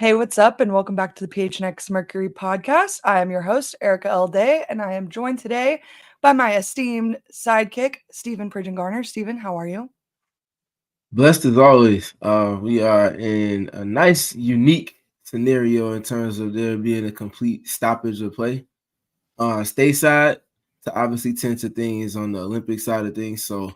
Hey, what's up? And welcome back to the PHNX Mercury podcast. I am your host, Erika Day, and I am joined today by my esteemed sidekick, Stephen Garner. Stephen, how are you? Blessed as always. We are in a nice, unique scenario in terms of there being a complete stoppage of play. Stateside to obviously tend to things on the Olympic side of things. So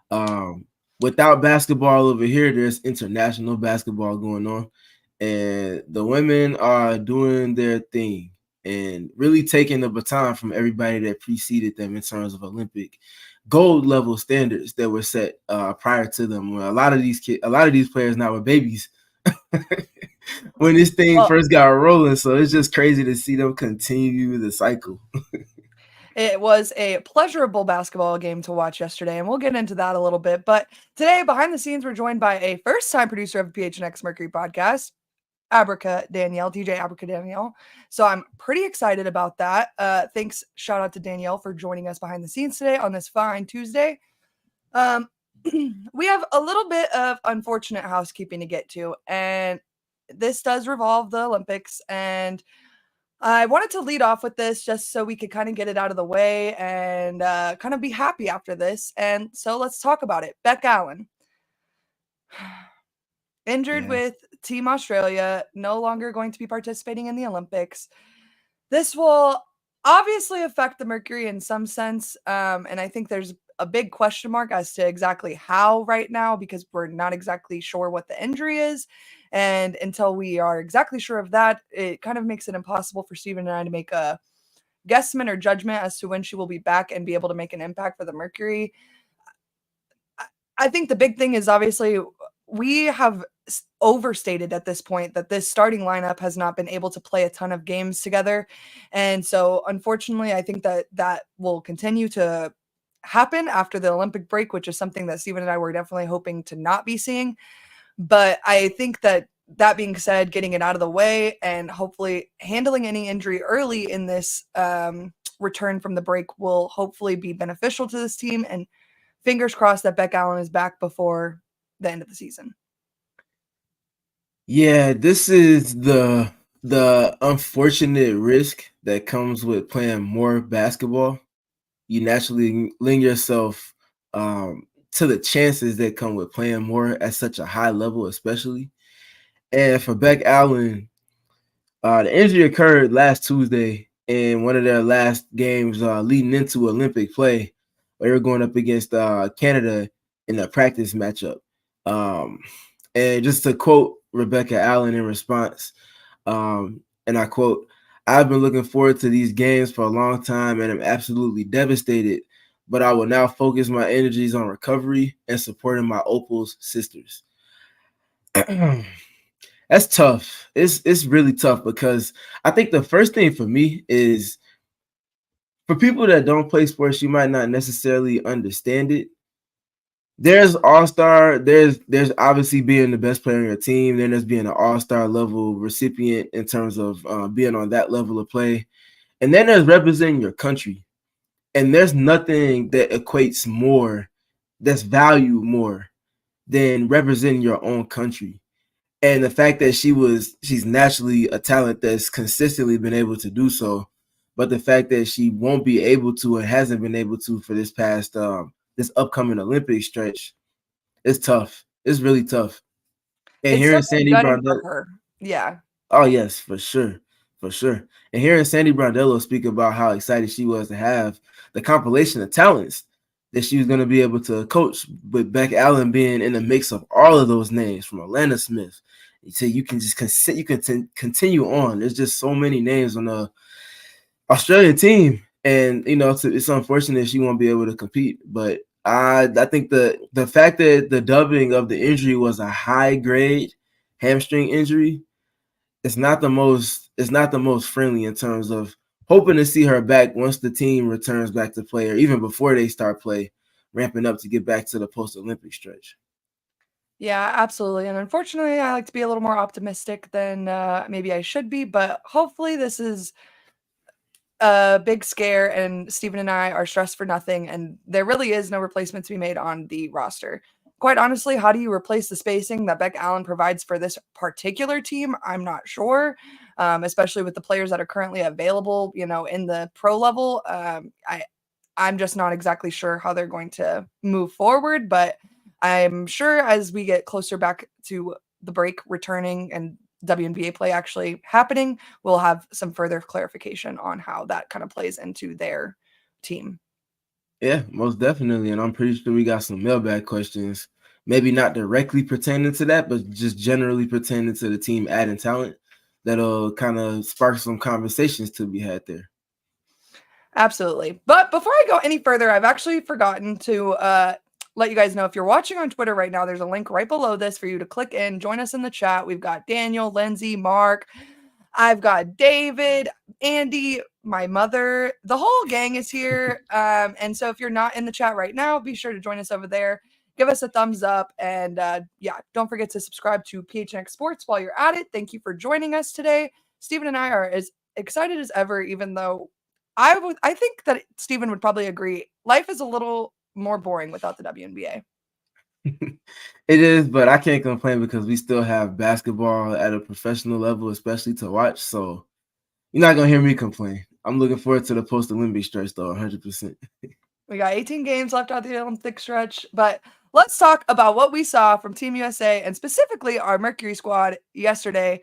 um, without basketball over here, there's international basketball going on. And the women are doing their thing and really taking the baton from everybody that preceded them in terms of Olympic gold level standards that were set prior to them. A lot of these players now were babies when this thing Well, first got rolling. So it's just crazy to see them continue the cycle. it was a pleasurable basketball game to watch yesterday, and we'll get into that a little bit. But today, behind the scenes, we're joined by a first-time producer of the PHNX Mercury podcast, DJ Abrica Danielle. So I'm pretty excited about that. Thanks, shout out to Danielle for joining us behind the scenes today on this fine Tuesday. Um, we have a little bit of unfortunate housekeeping to get to, and this does revolve the Olympics. And I wanted to lead off with this just so we could kind of get it out of the way and kind of be happy after this. And so let's talk about it. Bec Allen, injured Yes. with Team Australia, no longer going to be participating in the Olympics. This will obviously affect the Mercury in some sense. And I think there's a big question mark as to exactly how right now, because we're not exactly sure what the injury is. And until we are exactly sure of that, it kind of makes it impossible for Stephen and I to make a guesstimate or judgment as to when she will be back and be able to make an impact for the Mercury. I think the big thing is obviously we have overstated at this point that this starting lineup has not been able to play a ton of games together. And so unfortunately, I think that that will continue to happen after the Olympic break, which is something that Stephen and I were definitely hoping to not be seeing. But I think that that being said, getting it out of the way and hopefully handling any injury early in this return from the break will hopefully be beneficial to this team. And fingers crossed that Bec Allen is back before the end of the season. Yeah, this is the unfortunate risk that comes with playing more basketball. You naturally lend yourself to the chances that come with playing more at such a high level, especially. And for Bec Allen, the injury occurred last Tuesday in one of their last games leading into Olympic play. They were going up against Canada in a practice matchup. Um, and just to quote Rebecca Allen in response, and I quote, "I've been looking forward to these games for a long time and I'm absolutely devastated, but I will now focus my energies on recovery and supporting my Opals sisters." That's tough. It's really tough because I think the first thing for me is for people that don't play sports, you might not necessarily understand it. There's all-star, there's obviously being the best player on your team, then there's being an all-star level recipient in terms of being on that level of play. And then there's representing your country. And there's nothing that equates more, that's valued more than representing your own country. And the fact that she's naturally a talent that's consistently been able to do so, but the fact that she won't be able to and hasn't been able to for this upcoming Olympic stretch, it's tough. It's really tough. And It's hearing definitely Sandy gutting for Brandel, her. Yeah. oh yes, for sure, for sure. And hearing Sandy Brondello speak about how excited she was to have the compilation of talents that she was going to be able to coach, with Bec Allen being in the mix of all of those names from Atlanta Smith. So you can just continue on. There's just so many names on the Australian team, and it's unfortunate she won't be able to compete. But I think the fact that the dubbing of the injury was a high grade hamstring injury, it's not the most friendly in terms of hoping to see her back once the team returns back to play, or even before they start play, ramping up to get back to the post Olympic stretch. Yeah, absolutely. And unfortunately, I like to be a little more optimistic than maybe I should be, but hopefully this is a big scare and Stephen and I are stressed for nothing and there really is no replacement to be made on the roster. quite honestly, how do you replace the spacing that Bec Allen provides for this particular team? I'm not sure, especially with the players that are currently available, in the pro level. I'm just not exactly sure how they're going to move forward, but I'm sure as we get closer back to the break returning and WNBA play actually happening, we'll have some further clarification on how that kind of plays into their team. Yeah, most definitely. And I'm pretty sure we got some mailbag questions, maybe not directly pertaining to that, but just generally pertaining to the team adding talent that'll kind of spark some conversations to be had there. Absolutely. But before I go any further, I've actually forgotten to let you guys know, if you're watching on Twitter right now, there's a link right below this for you to click in, join us in the chat. We've got Daniel, Lindsay, Mark. I've got David, Andy, my mother. The whole gang is here. And so if you're not in the chat right now, be sure to join us over there. Give us a thumbs up. And don't forget to subscribe to PHNX Sports while you're at it. Thank you for joining us today. Stephen and I are as excited as ever, even though I think that Stephen would probably agree. Life is a little more boring without the WNBA. It is, but I can't complain because we still have basketball at a professional level, especially to watch. So you're not going to hear me complain. I'm looking forward to the post-Olympic stretch, though, 100%. We got 18 games left out the Olympic stretch, but let's talk about what we saw from Team USA and specifically our Mercury squad yesterday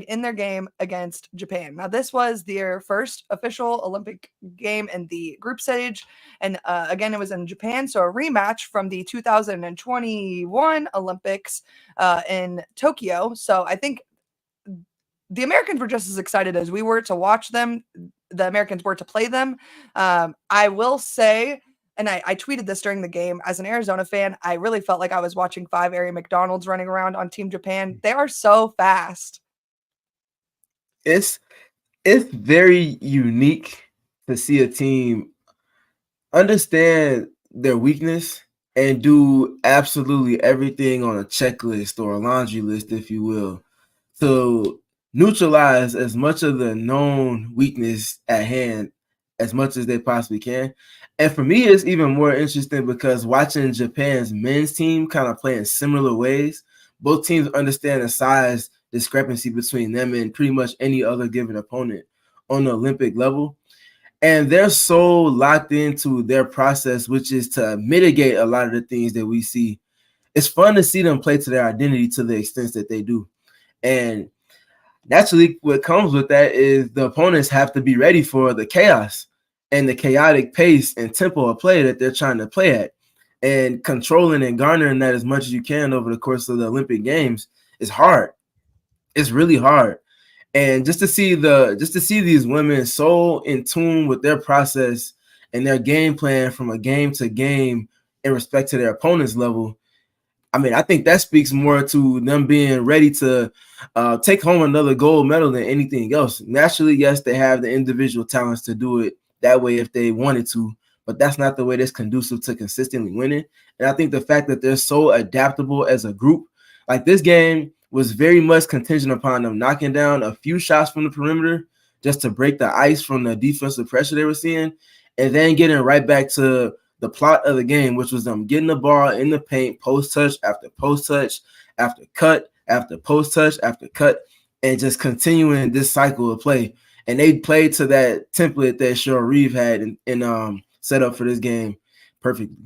in their game against Japan. Now, this was their first official Olympic game in the group stage. And again, it was in Japan. So a rematch from the 2021 Olympics in Tokyo. So I think the Americans were just as excited as we were to watch them. The Americans were to play them. I will say, and I tweeted this during the game, as an Arizona fan, I really felt like I was watching 5 Aerie McDonald's running around on Team Japan. They are so fast. It's very unique to see a team understand their weakness and do absolutely everything on a checklist or a laundry list, if you will, to neutralize as much of the known weakness at hand as much as they possibly can. And for me, it's even more interesting because watching Japan's men's team kind of play in similar ways, both teams understand the size discrepancy between them and pretty much any other given opponent on the Olympic level. And they're so locked into their process, which is to mitigate a lot of the things that we see. It's fun to see them play to their identity to the extent that they do. And naturally, what comes with that is the opponents have to be ready for the chaos and the chaotic pace and tempo of play that they're trying to play at. And controlling and garnering that as much as you can over the course of the Olympic Games is hard. It's really hard. And just to see these women so in tune with their process and their game plan from a game to game in respect to their opponent's level, I mean, I think that speaks more to them being ready to take home another gold medal than anything else. Naturally, yes, they have the individual talents to do it that way if they wanted to, but that's not the way that's conducive to consistently winning. And I think the fact that they're so adaptable as a group, like this game was very much contingent upon them knocking down a few shots from the perimeter just to break the ice from the defensive pressure they were seeing, and then getting right back to the plot of the game, which was them getting the ball in the paint, post touch after post touch, after cut, after post touch, after cut, and just continuing this cycle of play. And they played to that template that Cheryl Reeve had and set up for this game perfectly.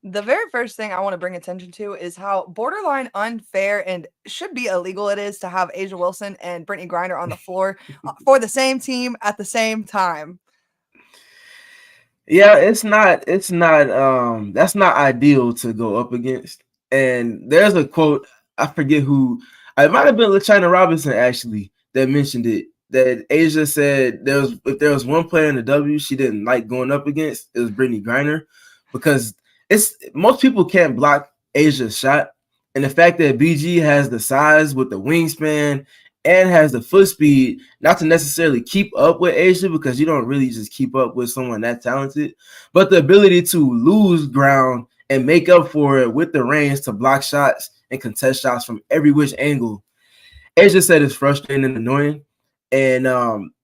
The very first thing I want to bring attention to is how borderline unfair and should be illegal it is to have A'ja Wilson and Brittney Griner on the floor for the same team at the same time. Yeah, it's not that's not ideal to go up against. And there's a quote, I forget who, it might have been LaChina Robinson actually that mentioned it, that A'ja said if there was one player in the W she didn't like going up against, it was Brittney Griner, because most people can't block A'ja's shot. And the fact that BG has the size with the wingspan and has the foot speed not to necessarily keep up with A'ja, because you don't really just keep up with someone that talented, but the ability to lose ground and make up for it with the range to block shots and contest shots from every which angle. A'ja said it's frustrating and annoying. And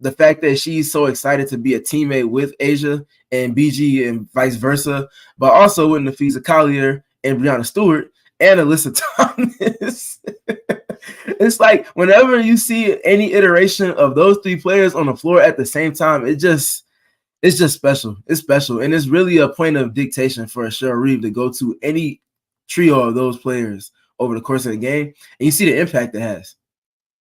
the fact that she's so excited to be a teammate with A'ja and BG and vice versa, but also with Nafisa Kahleah and Breonna Stewart and Alyssa Thomas. It's like whenever you see any iteration of those three players on the floor at the same time, it's just special. It's special. And it's really a point of dictation for a Cheryl Reeve to go to any trio of those players over the course of the game. And you see the impact it has.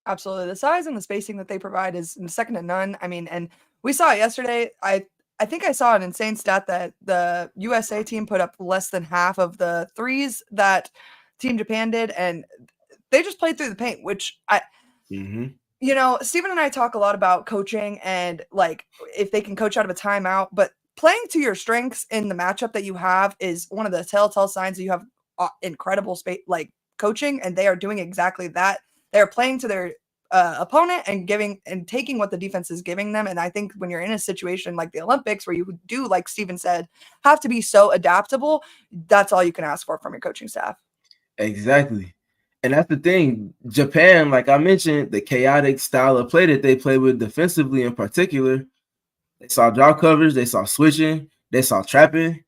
Absolutely. The size and the spacing that they provide is second to none. I mean, and we saw it yesterday. I think I saw an insane stat that the USA team put up less than half of the threes that Team Japan did, and they just played through the paint, which you know, Stephen and I talk a lot about coaching and like if they can coach out of a timeout, but playing to your strengths in the matchup that you have is one of the telltale signs that you have incredible like coaching, and they are doing exactly that. They're playing to their opponent and giving and taking what the defense is giving them. And I think when you're in a situation like the Olympics where you do, like Stephen said, have to be so adaptable, that's all you can ask for from your coaching staff. Exactly. And that's the thing. Japan, like I mentioned, the chaotic style of play that they play with defensively in particular, they saw drop coverage, they saw switching, they saw trapping,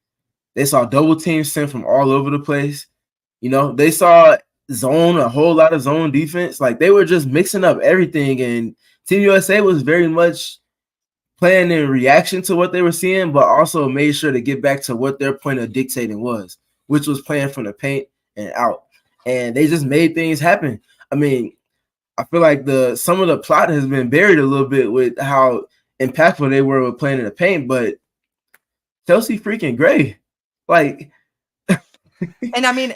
they saw double teams sent from all over the place. You know, they saw zone, a whole lot of zone defense. Like they were just mixing up everything. And Team USA was very much playing in reaction to what they were seeing, but also made sure to get back to what their point of dictating was, which was playing from the paint and out. And they just made things happen. I mean, I feel like some of the plot has been buried a little bit with how impactful they were with playing in the paint, but Chelsea freaking Gray, like, and I mean,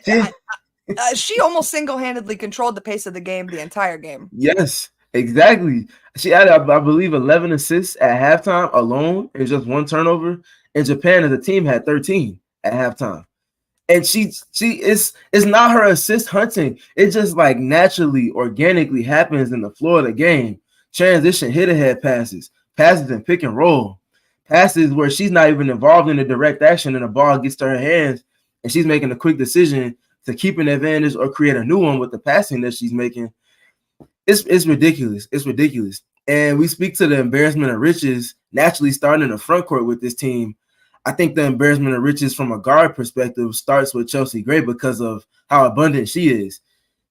she almost single-handedly controlled the pace of the game the entire game. Yes, exactly. She had, I believe, 11 assists at halftime alone and just one turnover. And Japan as a team had 13 at halftime. And it's not her assist hunting. It just like naturally, organically happens in the floor of the game. Transition, hit ahead passes and pick and roll. Passes where she's not even involved in the direct action and the ball gets to her hands and she's making a quick decision to keep an advantage or create a new one with the passing that she's making. It's ridiculous. It's ridiculous. And we speak to the embarrassment of riches naturally starting in the front court with this team. I think the embarrassment of riches from a guard perspective starts with Chelsea Gray because of how abundant she is.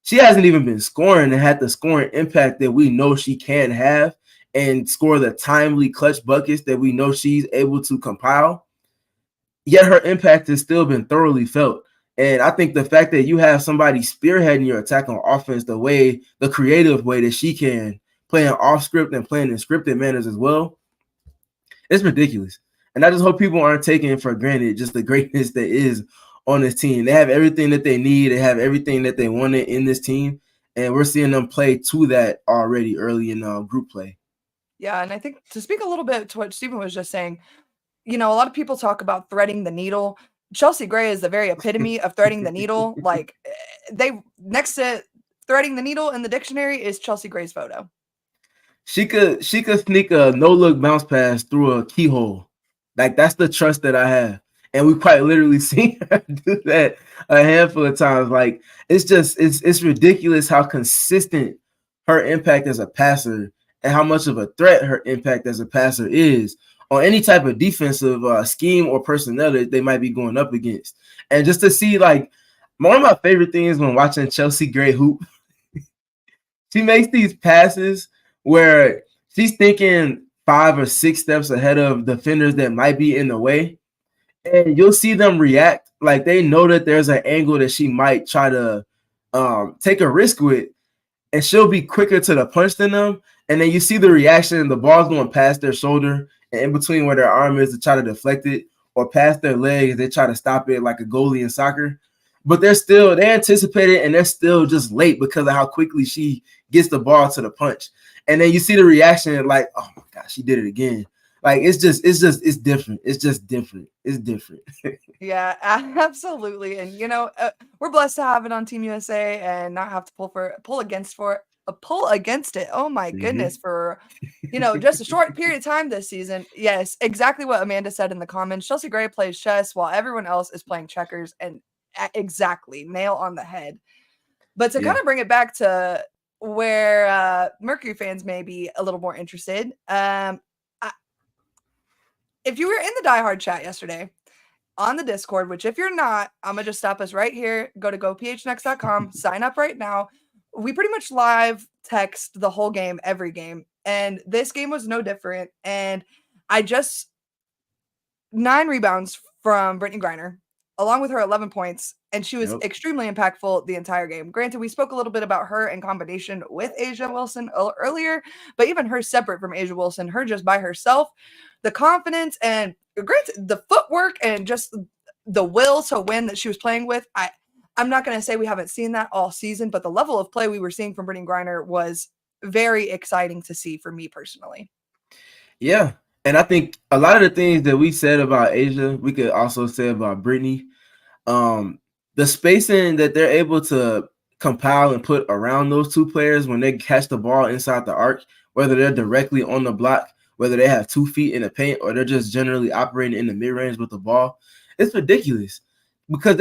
She hasn't even been scoring and had the scoring impact that we know she can have and score the timely clutch buckets that we know she's able to compile. Yet her impact has still been thoroughly felt. And I think the fact that you have somebody spearheading your attack on offense the creative way that she can, playing off script and playing in scripted manners as well, it's ridiculous. And I just hope people aren't taking for granted just the greatness that is on this team. They have everything that they need. They have everything that they wanted in this team. And we're seeing them play to that already early in group play. Yeah, and I think to speak a little bit to what Stephen was just saying, you know, a lot of people talk about threading the needle. Chelsea Gray is the very epitome of threading the needle. Like next to threading the needle in the dictionary is Chelsea Gray's photo. She could sneak a no-look bounce pass through a keyhole. Like that's the trust that I have. And we quite literally seen her do that a handful of times. Like it's ridiculous how consistent her impact as a passer and how much of a threat her impact as a passer is on any type of defensive scheme or personnel that they might be going up against. And just to see, like, one of my favorite things when watching Chelsea Gray hoop, she makes these passes where she's thinking 5 or 6 steps ahead of defenders that might be in the way. And you'll see them react like they know that there's an angle that she might try to take a risk with. And she'll be quicker to the punch than them. And then you see the reaction and the ball's going past their shoulder and in between where their arm is to try to deflect it, or past their legs, they try to stop it like a goalie in soccer. But they anticipate it and they're still just late because of how quickly she gets the ball to the punch. And then you see the reaction like, oh my gosh, she did it again. Like it's different. It's just different. It's different. Yeah, absolutely. And you know, we're blessed to have it on Team USA and not have to pull against it. Oh my goodness, for you know, just a short period of time this season. Yes, exactly what Amanda said in the comments. Chelsea Gray plays chess while everyone else is playing checkers, and exactly, nail on the head. But to kind of bring it back to where Mercury fans may be a little more interested, if you were in the diehard chat yesterday, on the Discord, which if you're not, I'm going to just stop us right here. Go to gophnx.com, sign up right now. We pretty much live text the whole game, every game. And this game was no different. And I just 9 rebounds from Brittney Griner, along with her 11 points, and she was extremely impactful the entire game. Granted, we spoke a little bit about her in combination with A'ja Wilson earlier, but even her separate from A'ja Wilson, her just by herself, the confidence and granted the footwork and just the will to win that she was playing with, I'm not going to say we haven't seen that all season, but the level of play we were seeing from Brittney Griner was very exciting to see for me personally. Yeah. And I think a lot of the things that we said about A'ja, we could also say about Brittney. The spacing that they're able to compile and put around those two players when they catch the ball inside the arc, whether they're directly on the block, whether they have 2 feet in the paint, or they're just generally operating in the mid-range with the ball, it's ridiculous. Because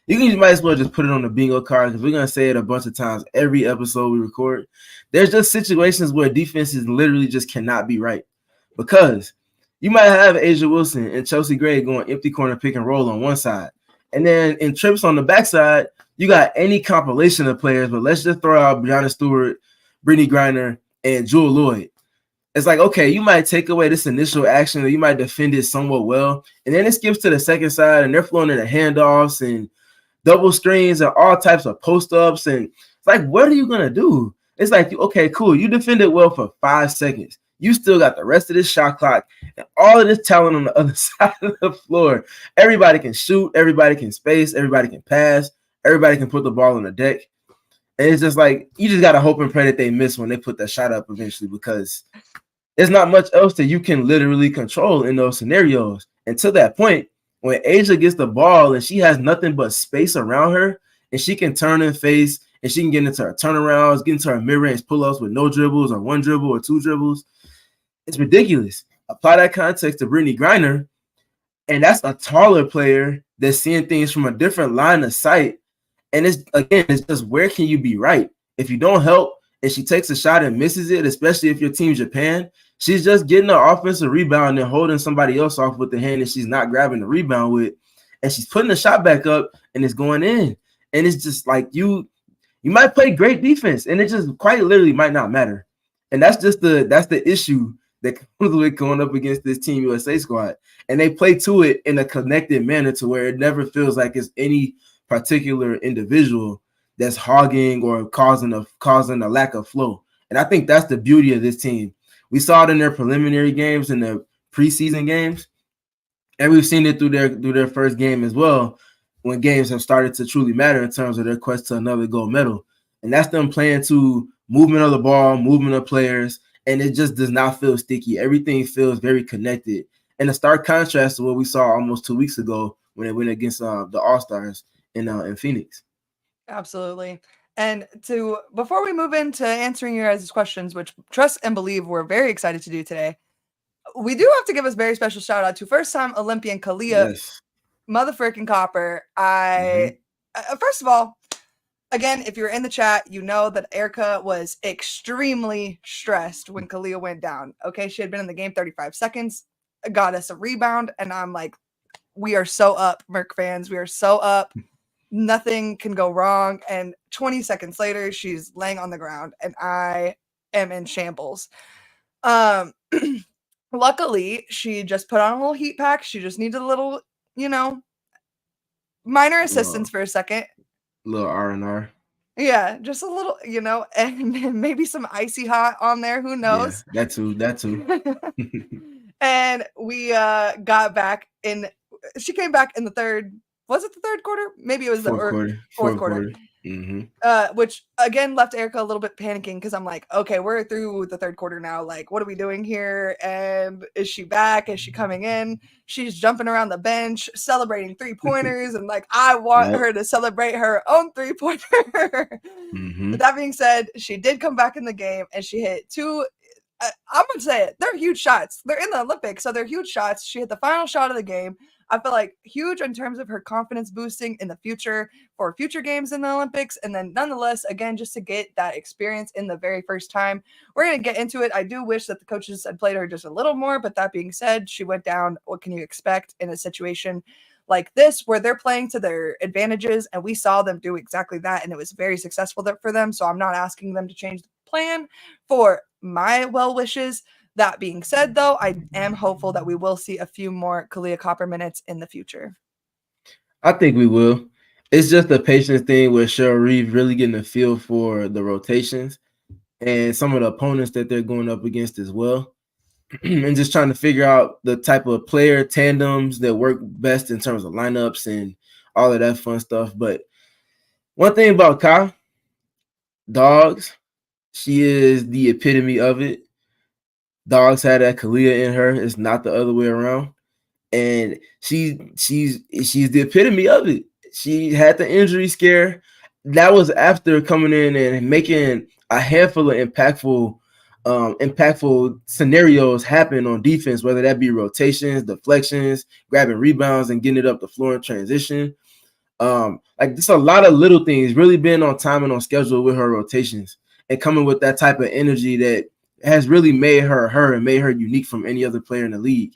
you might as well just put it on the bingo card, because we're going to say it a bunch of times every episode we record. There's just situations where defenses literally just cannot be right. Because you might have A'ja Wilson and Chelsea Gray going empty corner pick and roll on one side. And then in trips on the backside, you got any compilation of players, but let's just throw out Breanna Stewart, Brittney Griner, and Jewell Loyd. It's like, okay, you might take away this initial action, or you might defend it somewhat well, and then it skips to the second side, and they're flowing into handoffs and double screens and all types of post-ups. And it's like, what are you going to do? It's like, okay, cool. You defended well for 5 seconds. You still got the rest of this shot clock and all of this talent on the other side of the floor. Everybody can shoot. Everybody can space. Everybody can pass. Everybody can put the ball on the deck. And it's just like, you just got to hope and pray that they miss when they put that shot up eventually, because there's not much else that you can literally control in those scenarios. And to that point, when A'ja gets the ball and she has nothing but space around her, and she can turn and face, and she can get into her turnarounds, get into her mid-range pull-ups with no dribbles or 1 dribble or 2 dribbles, it's ridiculous. Apply that context to Brittney Griner, and that's a taller player that's seeing things from a different line of sight. And it's just, where can you be right? If you don't help and she takes a shot and misses it, especially if your team's Japan, she's just getting an offensive rebound and holding somebody else off with the hand that she's not grabbing the rebound with. And she's putting the shot back up and it's going in. And it's just like, you might play great defense and it just quite literally might not matter. And that's the issue that comes with going up against this Team USA squad. And they play to it in a connected manner to where it never feels like it's any particular individual that's hogging or causing a lack of flow. And I think that's the beauty of this team. We saw it in their preliminary games and their preseason games, and we've seen it through their first game as well, when games have started to truly matter in terms of their quest to another gold medal. And that's them playing to movement of the ball, movement of players, and it just does not feel sticky. Everything feels very connected. And a stark contrast to what we saw almost 2 weeks ago when they went against the All-Stars in Phoenix. Absolutely. And before we move into answering your guys' questions, which trust and believe we're very excited to do today, we do have to give a very special shout out to first-time Olympian Kahleah motherfucking Copper. First of all, again, if you're in the chat, you know that Erika was extremely stressed when Kahleah went down. Okay, she had been in the game 35 seconds, got us a rebound, and I'm like, we are so up, Merc fans. We are so up. Nothing can go wrong. And 20 seconds later, she's laying on the ground, and I am in shambles. Luckily, she just put on a little heat pack. She just needed a little, minor assistance for a second. Little R&R. Yeah, just a little, and maybe some icy hot on there. Who knows? Yeah, that too. And we got back in. She came back in the third. Was it the third quarter? Maybe it was the fourth quarter. Mm-hmm. Which again left Erika a little bit panicking, because I'm like, okay, we're through the third quarter now. Like, what are we doing here? And is she back? Is she coming in? She's jumping around the bench, celebrating 3-pointers, and like, I want her to celebrate her own 3-pointer. Mm-hmm. But that being said, she did come back in the game, and she hit 2. I'm gonna say it. They're huge shots. They're in the Olympics, so they're huge shots. She hit the final shot of the game. I feel like huge in terms of her confidence boosting in the future for future games in the Olympics. And then nonetheless, again, just to get that experience in the very first time. We're going to get into it. I do wish that the coaches had played her just a little more, but that being said, she went down. What can you expect in a situation like this where they're playing to their advantages, and we saw them do exactly that, and it was very successful for them. So I'm not asking them to change the plan for my well wishes. That being said, though, I am hopeful that we will see a few more Kahleah Copper minutes in the future. I think we will. It's just a patience thing with Cheryl Reeve really getting a feel for the rotations and some of the opponents that they're going up against as well. And just trying to figure out the type of player tandems that work best in terms of lineups and all of that fun stuff. But one thing about Ka, dogs, she is the epitome of it. Dogs had that Kahleah in her. It's not the other way around. And she's the epitome of it. She had the injury scare. That was after coming in and making a handful of impactful scenarios happen on defense, whether that be rotations, deflections, grabbing rebounds, and getting it up the floor in transition. Like just a lot of little things, really being on time and on schedule with her rotations and coming with that type of energy that has really made her and made her unique from any other player in the league.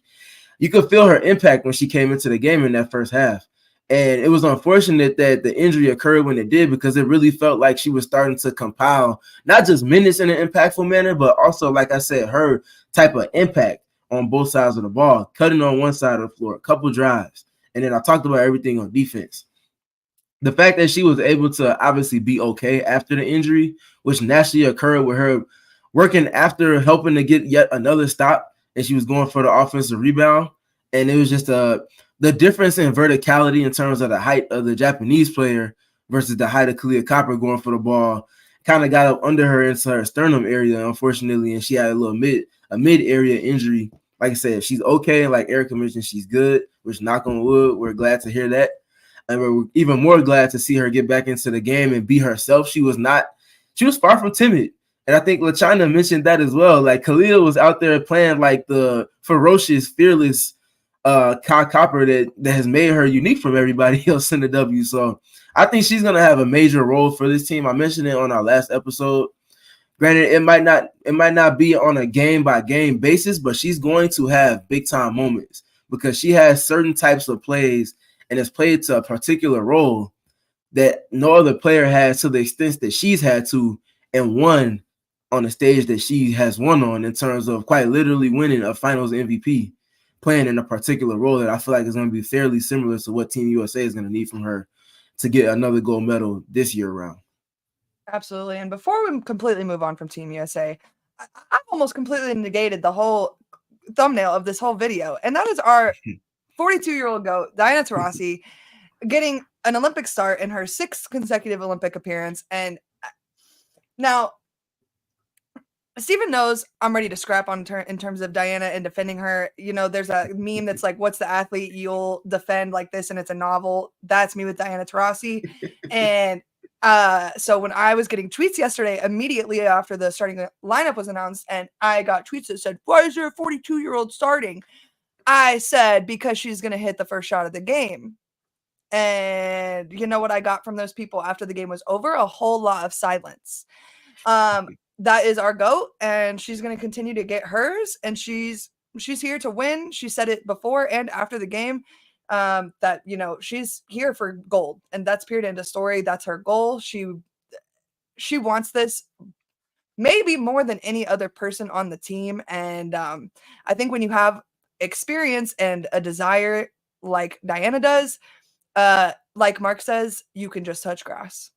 You could feel her impact when she came into the game in that first half. And it was unfortunate that the injury occurred when it did, because it really felt like she was starting to compile not just minutes in an impactful manner, but also, like I said, her type of impact on both sides of the ball, cutting on one side of the floor, a couple drives. And then I talked about everything on defense. The fact that she was able to obviously be okay after the injury, which naturally occurred with her working after helping to get yet another stop, and she was going for the offensive rebound. And it was just the difference in verticality in terms of the height of the Japanese player versus the height of Kahleah Copper going for the ball kind of got up under her into her sternum area, unfortunately, and she had a mid area injury. Like I said, she's okay. Like Erika mentioned, she's good, which knock on wood, we're glad to hear that. And we're even more glad to see her get back into the game and be herself. She was far from timid. And I think LaChina mentioned that as well. Like Kahleah was out there playing like the ferocious, fearless Copper that has made her unique from everybody else in the W. So I think she's gonna have a major role for this team. I mentioned it on our last episode. Granted, it might not be on a game by game basis, but she's going to have big time moments because she has certain types of plays and has played to a particular role that no other player has to the extent that she's had to, and won on the stage that she has won on, in terms of quite literally winning a finals MVP, playing in a particular role that I feel like is going to be fairly similar to what Team USA is going to need from her to get another gold medal this year around. Absolutely. And before we completely move on from Team USA, I've almost completely negated the whole thumbnail of this whole video. And that is our 42-year-old GOAT, Diana Taurasi, getting an Olympic start in her 6th consecutive Olympic appearance. And now, Stephen knows I'm ready to scrap in terms of Diana and defending her. You know, there's a meme that's like, what's the athlete you'll defend like this? And it's a novel. That's me with Diana Taurasi. And so when I was getting tweets yesterday, immediately after the starting lineup was announced, and I got tweets that said, why is there a 42-year-old starting? I said, because she's going to hit the first shot of the game. And you know what I got from those people after the game was over? A whole lot of silence. That is our GOAT, and she's going to continue to get hers, and she's here to win. She said it before and after the game, that, you know, she's here for gold, and that's period, end of story. That's her goal. She wants this maybe more than any other person on the team. And I think when you have experience and a desire like Diana does, like Mark says, you can just touch grass.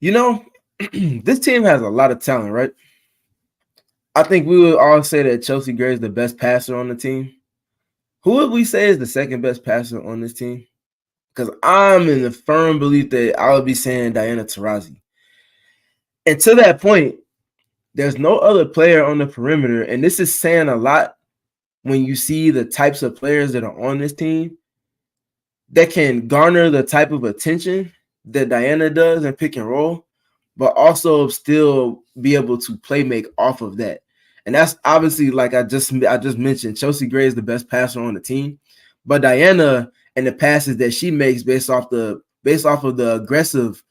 You know, this team has a lot of talent, right? I think we would all say that Chelsea Gray is the best passer on the team. Who would we say is the second best passer on this team? Because I'm in the firm belief that I would be saying Diana Taurasi. And to that point, there's no other player on the perimeter, and this is saying a lot when you see the types of players that are on this team that can garner the type of attention that Diana does in pick and roll, but also still be able to play make off of that. And that's obviously, like I just mentioned, Chelsea Gray is the best passer on the team. But Diana and the passes that she makes based off of the aggressive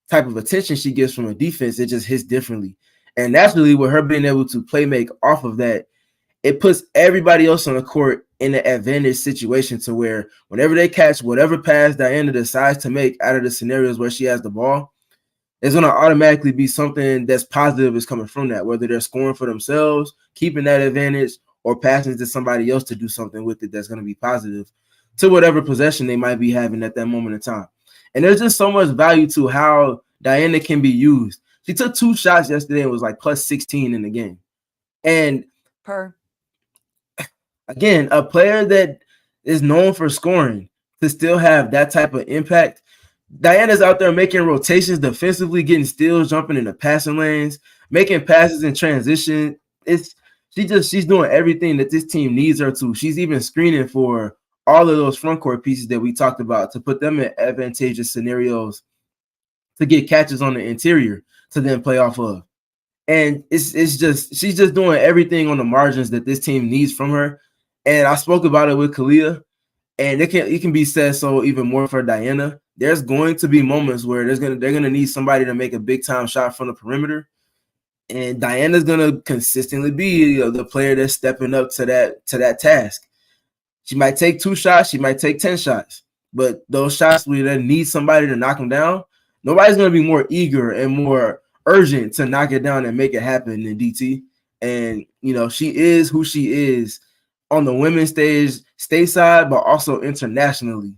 type of attention she gets from a defense, it just hits differently. And naturally, with her being able to play make off of that, it puts everybody else on the court in an advantage situation to where whenever they catch whatever pass Diana decides to make out of the scenarios where she has the ball, it's going to automatically be something that's positive is coming from that, whether they're scoring for themselves, keeping that advantage, or passing to somebody else to do something with it that's going to be positive to whatever possession they might be having at that moment in time. And there's just so much value to how Diana can be used. She took 2 shots yesterday and was like plus 16 in the game. And again, a player that is known for scoring to still have that type of impact. Diana's out there making rotations defensively, getting steals, jumping in the passing lanes, making passes in transition. She's doing everything that this team needs her to. She's even screening for all of those front court pieces that we talked about to put them in advantageous scenarios to get catches on the interior to then play off of. And it's just she's just doing everything on the margins that this team needs from her. And I spoke about it with Kahleah, and it can be said so even more for Diana. There's going to be moments where they're gonna need somebody to make a big time shot from the perimeter, and Diana's gonna consistently be the player that's stepping up to that task. She might take 2 shots, she might take 10 shots, but those shots where they need somebody to knock them down, nobody's gonna be more eager and more urgent to knock it down and make it happen than DT. And she is who she is on the women's stage, stateside, but also internationally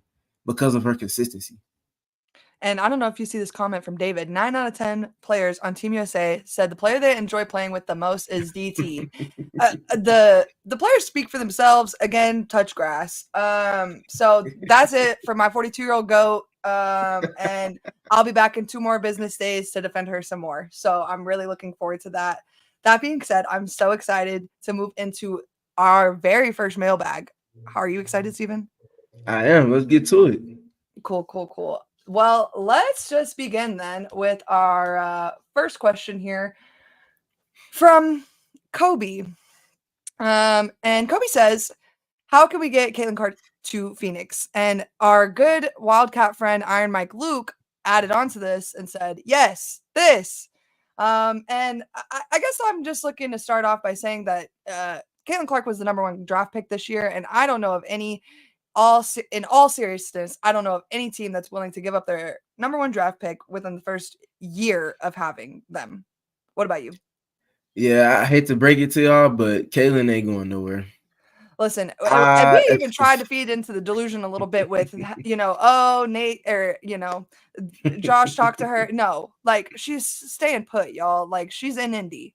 because of her consistency. And I don't know if you see this comment from David. 9 out of 10 players on Team USA said the player they enjoy playing with the most is DT. The players speak for themselves. Again, touch grass. So that's it for my 42-year-old GOAT. And I'll be back in 2 more business days to defend her some more. So I'm really looking forward to that. That being said, I'm so excited to move into our very first mailbag. How are you excited, Stephen? I am. Let's get to it. Cool. Well, let's just begin then with our first question here from Kobe. And Kobe says, how can we get Caitlin Clark to Phoenix? And our good Wildcat friend, Iron Mike Luke, added on to this and said, yes, this. And I guess I'm just looking to start off by saying that Caitlin Clark was the #1 draft pick this year, and I don't know of any in all seriousness, I don't know of any team that's willing to give up their #1 draft pick within the first year of having them. What about you? Yeah, I hate to break it to y'all, but Caitlin ain't going nowhere. Listen, we even tried to feed into the delusion a little bit with, oh, Nate, or, Josh talked to her. No, like, she's staying put, y'all. Like, she's in Indy.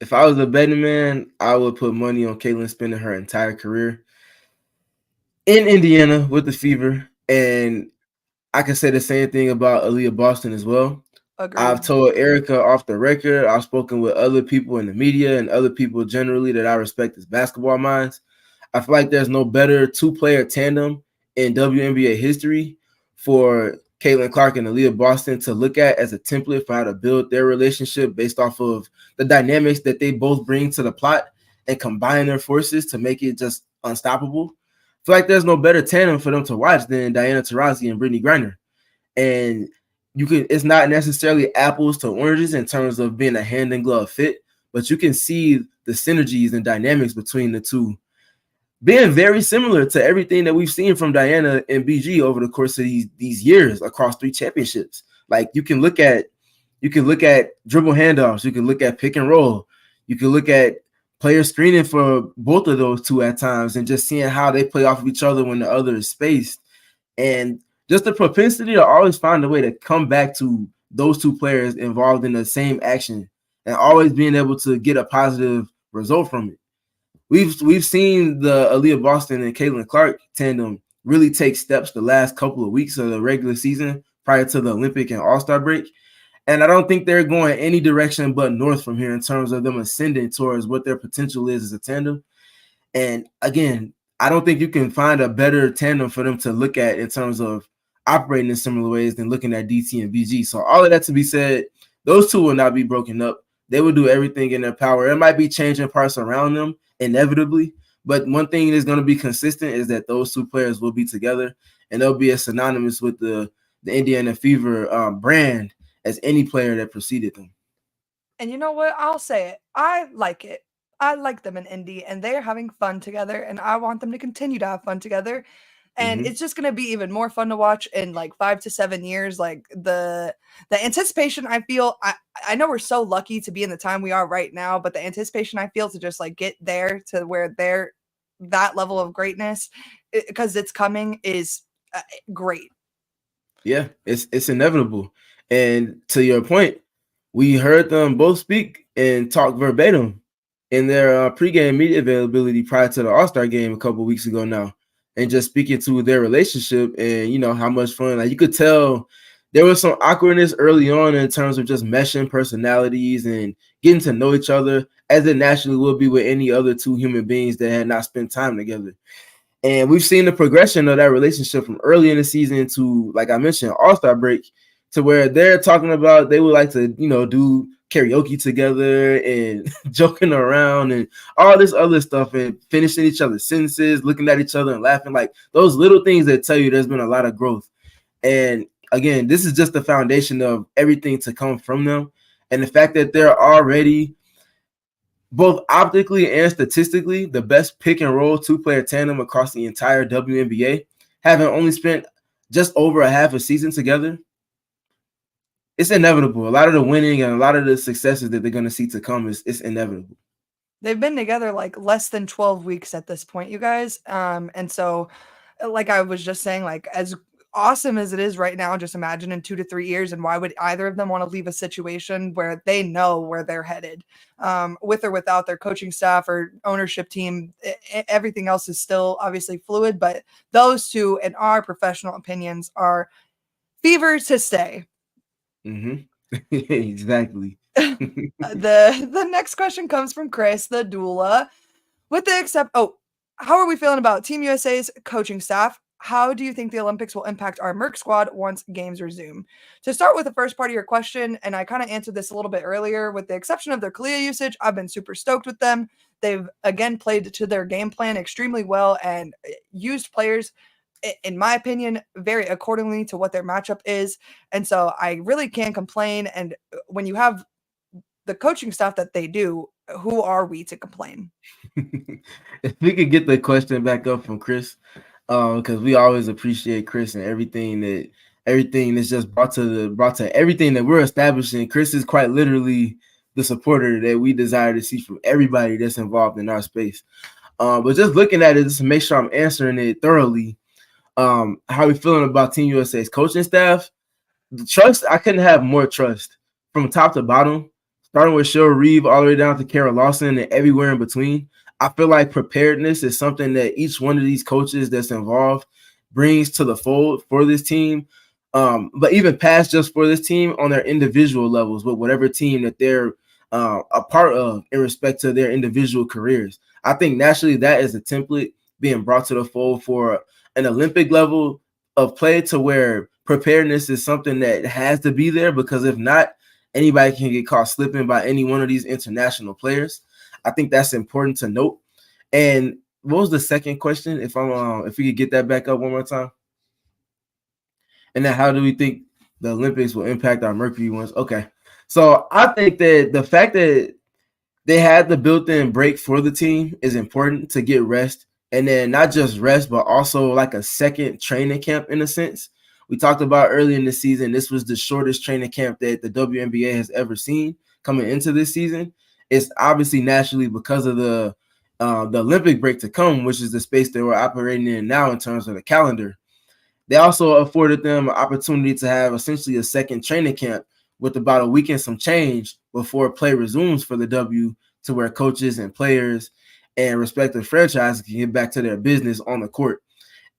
If I was a betting man, I would put money on Caitlin spending her entire career in Indiana with the Fever. And I can say the same thing about Aaliyah Boston as well. Agreed. I've told Erika off the record. I've spoken with other people in the media and other people generally that I respect as basketball minds. I feel like there's no better 2-player tandem in WNBA history for Caitlin Clark and Aaliyah Boston to look at as a template for how to build their relationship based off of the dynamics that they both bring to the plot and combine their forces to make it just unstoppable. I feel like there's no better tandem for them to watch than Diana Taurasi and Brittney Griner. And it's not necessarily apples to oranges in terms of being a hand in glove fit, but you can see the synergies and dynamics between the two being very similar to everything that we've seen from Diana and BG over the course of these years across 3 championships. Like you can look at dribble handoffs, you can look at pick and roll, you can look at player screening for both of those two at times and just seeing how they play off of each other when the other is spaced. And just the propensity to always find a way to come back to those 2 players involved in the same action and always being able to get a positive result from it. We've seen the Aaliyah Boston and Caitlin Clark tandem really take steps the last couple of weeks of the regular season prior to the Olympic and All-Star break. And I don't think they're going any direction but north from here in terms of them ascending towards what their potential is as a tandem. And again, I don't think you can find a better tandem for them to look at in terms of operating in similar ways than looking at DT and BG. So all of that to be said, those 2 will not be broken up. They will do everything in their power. It might be changing parts around them inevitably, But one thing that's going to be consistent is that those two players will be together, and they'll be as synonymous with the Indiana Fever brand as any player that preceded them. And you know what? I'll say it. I like it. I like them in Indy, and they're having fun together, and I want them to continue to have fun together. And Mm-hmm. it's just gonna be even more fun to watch in like 5 to 7 years. Like the anticipation I feel, I know we're so lucky to be in the time we are right now, but the anticipation I feel to just like get there to where they're that level of greatness, because it's coming, is great. Yeah, it's inevitable. And to your point, we heard them both speak and talk verbatim in their pregame media availability prior to the All-Star game a couple weeks ago now, and just speaking to their relationship and how much fun. Like, you could tell there was some awkwardness early on in terms of just meshing personalities and getting to know each other, as it naturally would be with any other two human beings that had not spent time together. And we've seen the progression of that relationship from early in the season to, like I mentioned, All-Star break, to where they're talking about they would like to, do karaoke together and joking around and all this other stuff and finishing each other's sentences, looking at each other and laughing. Like, those little things that tell you there's been a lot of growth. And again, this is just the foundation of everything to come from them. And the fact that they're already, both optically and statistically, the best pick and roll two-player tandem across the entire WNBA, having only spent just over a half a season together, it's inevitable. A lot of the winning and a lot of the successes that they're going to see to come it's inevitable. They've been together like less than 12 weeks at this point, you guys. And so, like I was just saying, like, as awesome as it is right now, just imagine in 2 to 3 years, and why would either of them want to leave a situation where they know where they're headed, with or without their coaching staff or ownership team. Everything else is still obviously fluid, but those two, in our professional opinions, are Fever to stay. Mm-hmm. Exactly. The next question comes from Chris, the doula. How are we feeling about Team USA's coaching staff? How do you think the Olympics will impact our Merc squad once games resume? To start with the first part of your question, and I kind of answered this a little bit earlier, with the exception of their Kahleah usage, I've been super stoked with them. They've, again, played to their game plan extremely well and used players, in my opinion, very accordingly to what their matchup is. And so I really can't complain. And when you have the coaching staff that they do, who are we to complain? If we could get the question back up from Chris, because we always appreciate Chris and everything that's just brought to everything that we're establishing. Chris is quite literally the supporter that we desire to see from everybody that's involved in our space. But just looking at it, just to make sure I'm answering it thoroughly, how are we feeling about Team USA's coaching staff? The trust, I couldn't have more trust from top to bottom, starting with Cheryl Reeve all the way down to Kara Lawson and everywhere in between. I feel like preparedness is something that each one of these coaches that's involved brings to the fold for this team. But even past just for this team, on their individual levels, with whatever team that they're a part of in respect to their individual careers. I think naturally that is a template being brought to the fold for an Olympic level of play, to where preparedness is something that has to be there, because if not, anybody can get caught slipping by any one of these international players. I think that's important to note. And what was the second question? If we could get that back up one more time. And then how do we think the Olympics will impact our Mercury ones? Okay. So I think that the fact that they had the built-in break for the team is important to get rest. And then not just rest, but also like a second training camp in a sense. We talked about early in the season, this was the shortest training camp that the WNBA has ever seen coming into this season. It's obviously naturally because of the Olympic break to come, which is the space that we're operating in now in terms of the calendar. They also afforded them an opportunity to have essentially a second training camp with about a week and some change before play resumes for the W, to where coaches and players and respective franchises can get back to their business on the court.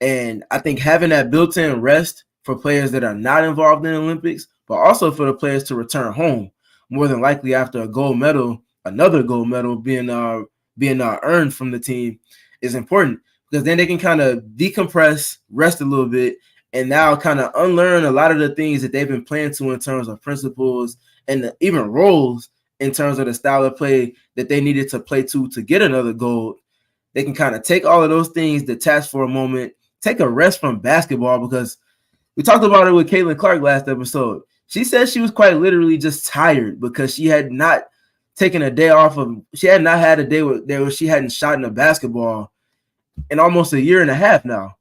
And I think having that built-in rest for players that are not involved in the Olympics, but also for the players to return home, more than likely after a gold medal, another gold medal being earned from the team, is important, because then they can kind of decompress, rest a little bit, and now kind of unlearn a lot of the things that they've been playing to in terms of principles and even roles in terms of the style of play that they needed to play to get another gold. they can kind of take all of those things, detach for a moment, take a rest from basketball, because we talked about it with Caitlin Clark last episode. She said she was quite literally just tired because she had not taken a day off of, she had not had a day where she hadn't shot in a basketball in almost a year and a half now.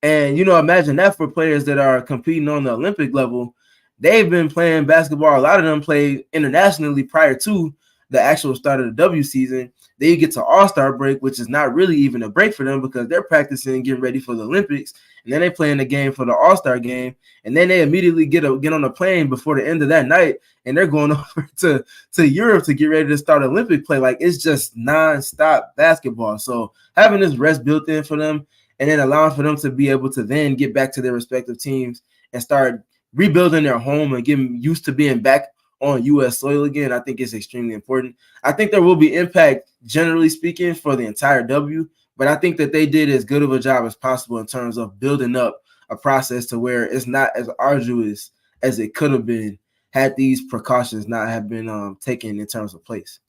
And, imagine that for players that are competing on the Olympic level. They've been playing basketball. A lot of them played internationally prior to the actual start of the W season. Then you get to All-Star break, which is not really even a break for them because they're practicing, getting ready for the Olympics. And then they play in the game for the All-Star game. And then they immediately get on a plane before the end of that night. And they're going over to Europe to get ready to start Olympic play. Like, it's just nonstop basketball. So having this rest built in for them, and then allowing for them to be able to then get back to their respective teams and start rebuilding their home and getting used to being back on U.S. soil again, I think is extremely important. I think there will be impact, generally speaking, for the entire W, but I think that they did as good of a job as possible in terms of building up a process to where it's not as arduous as it could have been had these precautions not have been taken in terms of place.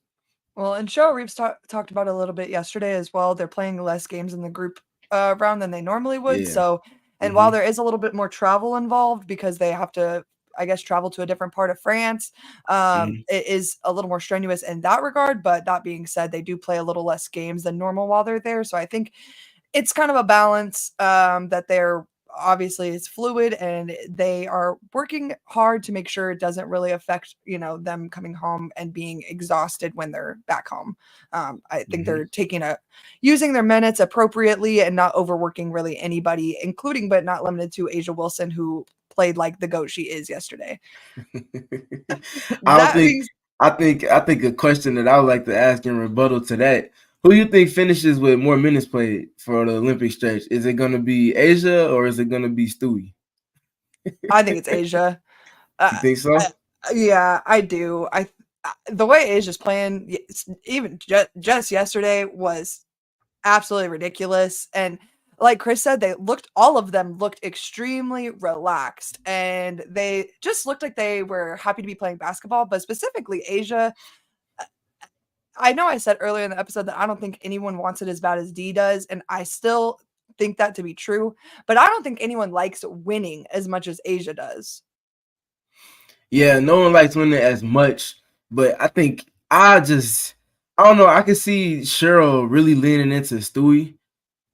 Well, and Cheryl Reeves talked about it a little bit yesterday as well. They're playing less games in the group round than they normally would. Yeah. So, and while there is a little bit more travel involved because they have to, I guess, travel to a different part of France, it is a little more strenuous in that regard. But that being said, they do play a little less games than normal while they're there. So I think it's kind of a balance that they're obviously it's fluid and they are working hard to make sure it doesn't really affect them coming home and being exhausted when they're back home. I think they're using their minutes appropriately and not overworking really anybody, including but not limited to A'ja Wilson, who played like the GOAT she is yesterday. I think a question that I would like to ask in rebuttal to that: who do you think finishes with more minutes played for the Olympic stretch? Is it going to be A'ja or is it going to be Stewie? I think it's A'ja. You think so? Yeah, I do. The way A'ja's playing, even just yesterday, was absolutely ridiculous. And like Chris said, all of them looked extremely relaxed, and they just looked like they were happy to be playing basketball. But specifically, A'ja, I know I said earlier in the episode that I don't think anyone wants it as bad as D does, and I still think that to be true. But I don't think anyone likes winning as much as A'ja does. Yeah, no one likes winning as much, but I think I don't know. I can see Cheryl really leaning into Stewie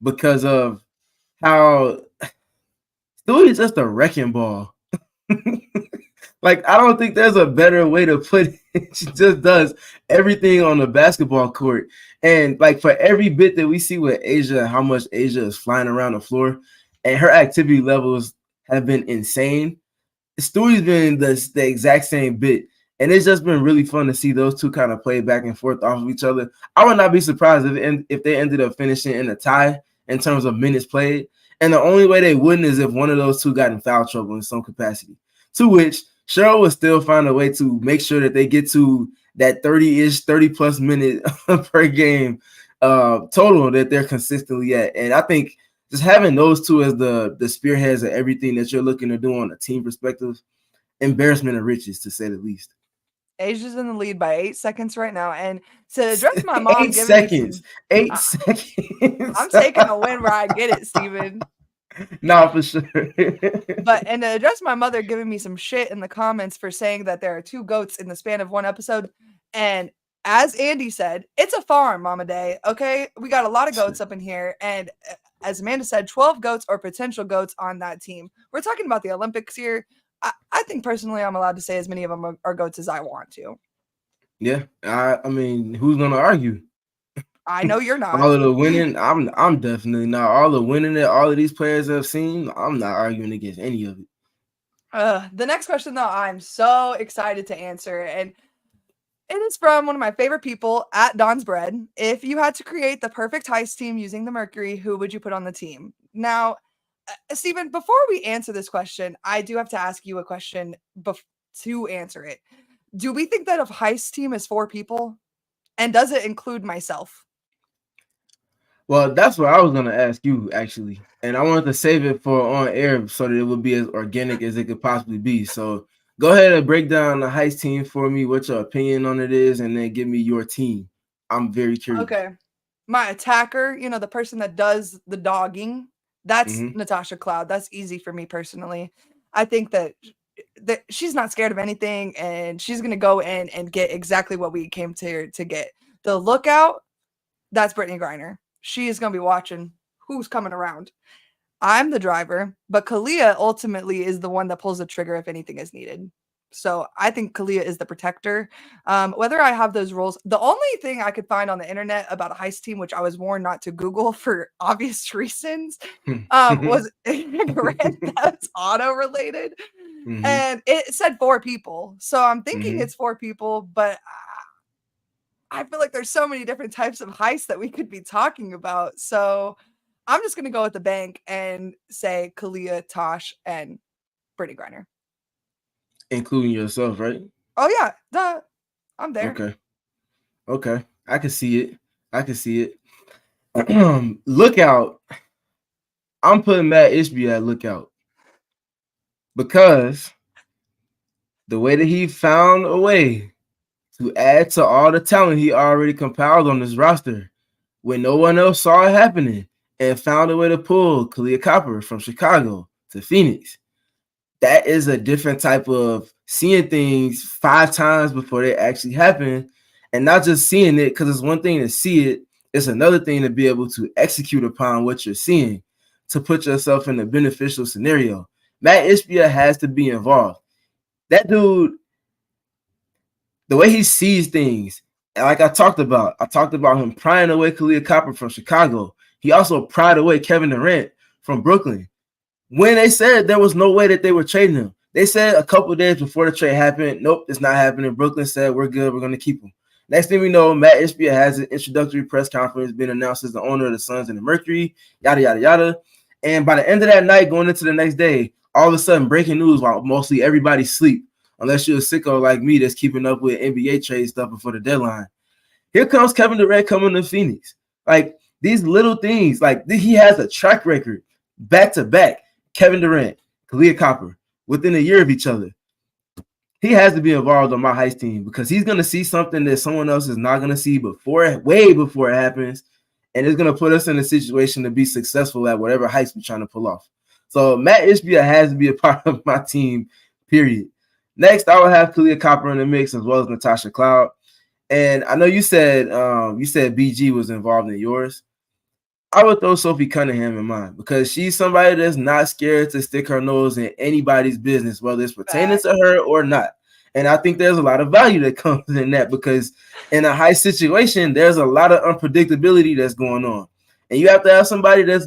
because of how Stewie is just a wrecking ball. Like, I don't think there's a better way to put it. She just does everything on the basketball court. And like, for every bit that we see with A'ja, how much A'ja is flying around the floor, and her activity levels have been insane. Stewie's been the exact same bit. And it's just been really fun to see those two kind of play back and forth off of each other. I would not be surprised if they ended up finishing in a tie in terms of minutes played. And the only way they wouldn't is if one of those two got in foul trouble in some capacity. To which Cheryl would still find a way to make sure that they get to that 30+ minute per game total that they're consistently at. And I think just having those two as the spearheads of everything that you're looking to do on a team perspective, embarrassment of riches, to say the least. A'ja's in the lead by 8 seconds right now. And to address my mom, 8 seconds. 8 seconds. I'm taking a win where I get it, Steven. No, for sure. And to address my mother giving me some shit in the comments for saying that there are 2 GOATs in the span of one episode. And as Andy said, it's a farm, Mama Day. Okay, we got a lot of GOATs up in here. And as Amanda said, 12 GOATs or potential GOATs on that team. We're talking about the Olympics here. I think personally I'm allowed to say as many of them are GOATs as I want to. Yeah, I mean, who's gonna argue? I know you're not. All of the winning, I'm definitely not. All the winning that all of these players have seen, I'm not arguing against any of it. The next question, though, I'm so excited to answer, and it is from one of my favorite people at Don's Bread. If you had to create the perfect heist team using the Mercury, who would you put on the team? Now, Stephen, before we answer this question, I do have to ask you a question to answer it. Do we think that a heist team is 4 people? And does it include myself? Well, that's what I was going to ask you, actually. And I wanted to save it for on air so that it would be as organic as it could possibly be. So go ahead and break down the heist team for me, what your opinion on it is, and then give me your team. I'm very curious. Okay. my attacker, the person that does the dogging, that's Mhm. Natasha Cloud. That's easy for me personally. I think that she's not scared of anything, and she's gonna go in and get exactly what we came to get. The lookout, that's Brittney Griner. She is gonna be watching who's coming around. I'm the driver, but Kahleah ultimately is the one that pulls the trigger if anything is needed. So I think Kahleah is the protector. Whether I have those roles, the only thing I could find on the internet about a heist team, which I was warned not to Google for obvious reasons, was Grand Theft Auto related, Mhm. and it said 4 people. So I'm thinking Mhm. it's 4 people, but I feel like there's so many different types of heists that we could be talking about. So I'm just gonna go with the bank and say Kahleah, Tosh, and Brittney Griner. Including yourself, right? Oh yeah, duh. I'm there. Okay. Okay. I can see it. I can see it. Lookout. I'm putting Matt Ishby at lookout because the way that he found a way to add to all the talent he already compiled on this roster when no one else saw it happening and found a way to pull Kahleah Copper from Chicago to Phoenix. That is a different type of seeing things 5 times before they actually happen, and not just seeing it, because it's one thing to see it, it's another thing to be able to execute upon what you're seeing to put yourself in a beneficial scenario. Matt Ishbia has to be involved. That dude, the way he sees things, and like I talked about him prying away Kahleah Copper from Chicago. He also pried away Kevin Durant from Brooklyn. When they said there was no way that they were trading him, they said a couple of days before the trade happened, nope, it's not happening. Brooklyn said, we're good, we're going to keep him. Next thing we know, Matt Ishbia has an introductory press conference, being announced as the owner of the Suns and the Mercury, yada, yada, yada. And by the end of that night, going into the next day, all of a sudden, breaking news while mostly everybody sleep, unless you're a sicko like me that's keeping up with NBA trade stuff before the deadline. Here comes Kevin Durant coming to Phoenix. Like, these little things, like he has a track record back to back. Kevin Durant, Kahleah Copper, within a year of each other. He has to be involved on my heist team because he's going to see something that someone else is not going to see way before it happens. And it's going to put us in a situation to be successful at whatever heist we're trying to pull off. So Matt Ishbia has to be a part of my team, period. Next, I will have Kahleah Copper in the mix as well as Natasha Cloud. And I know you said BG was involved in yours. I would throw Sophie Cunningham in mine because she's somebody that's not scared to stick her nose in anybody's business, whether it's pertaining to her or not. And I think there's a lot of value that comes in that because in a high situation, there's a lot of unpredictability that's going on. And you have to have somebody that's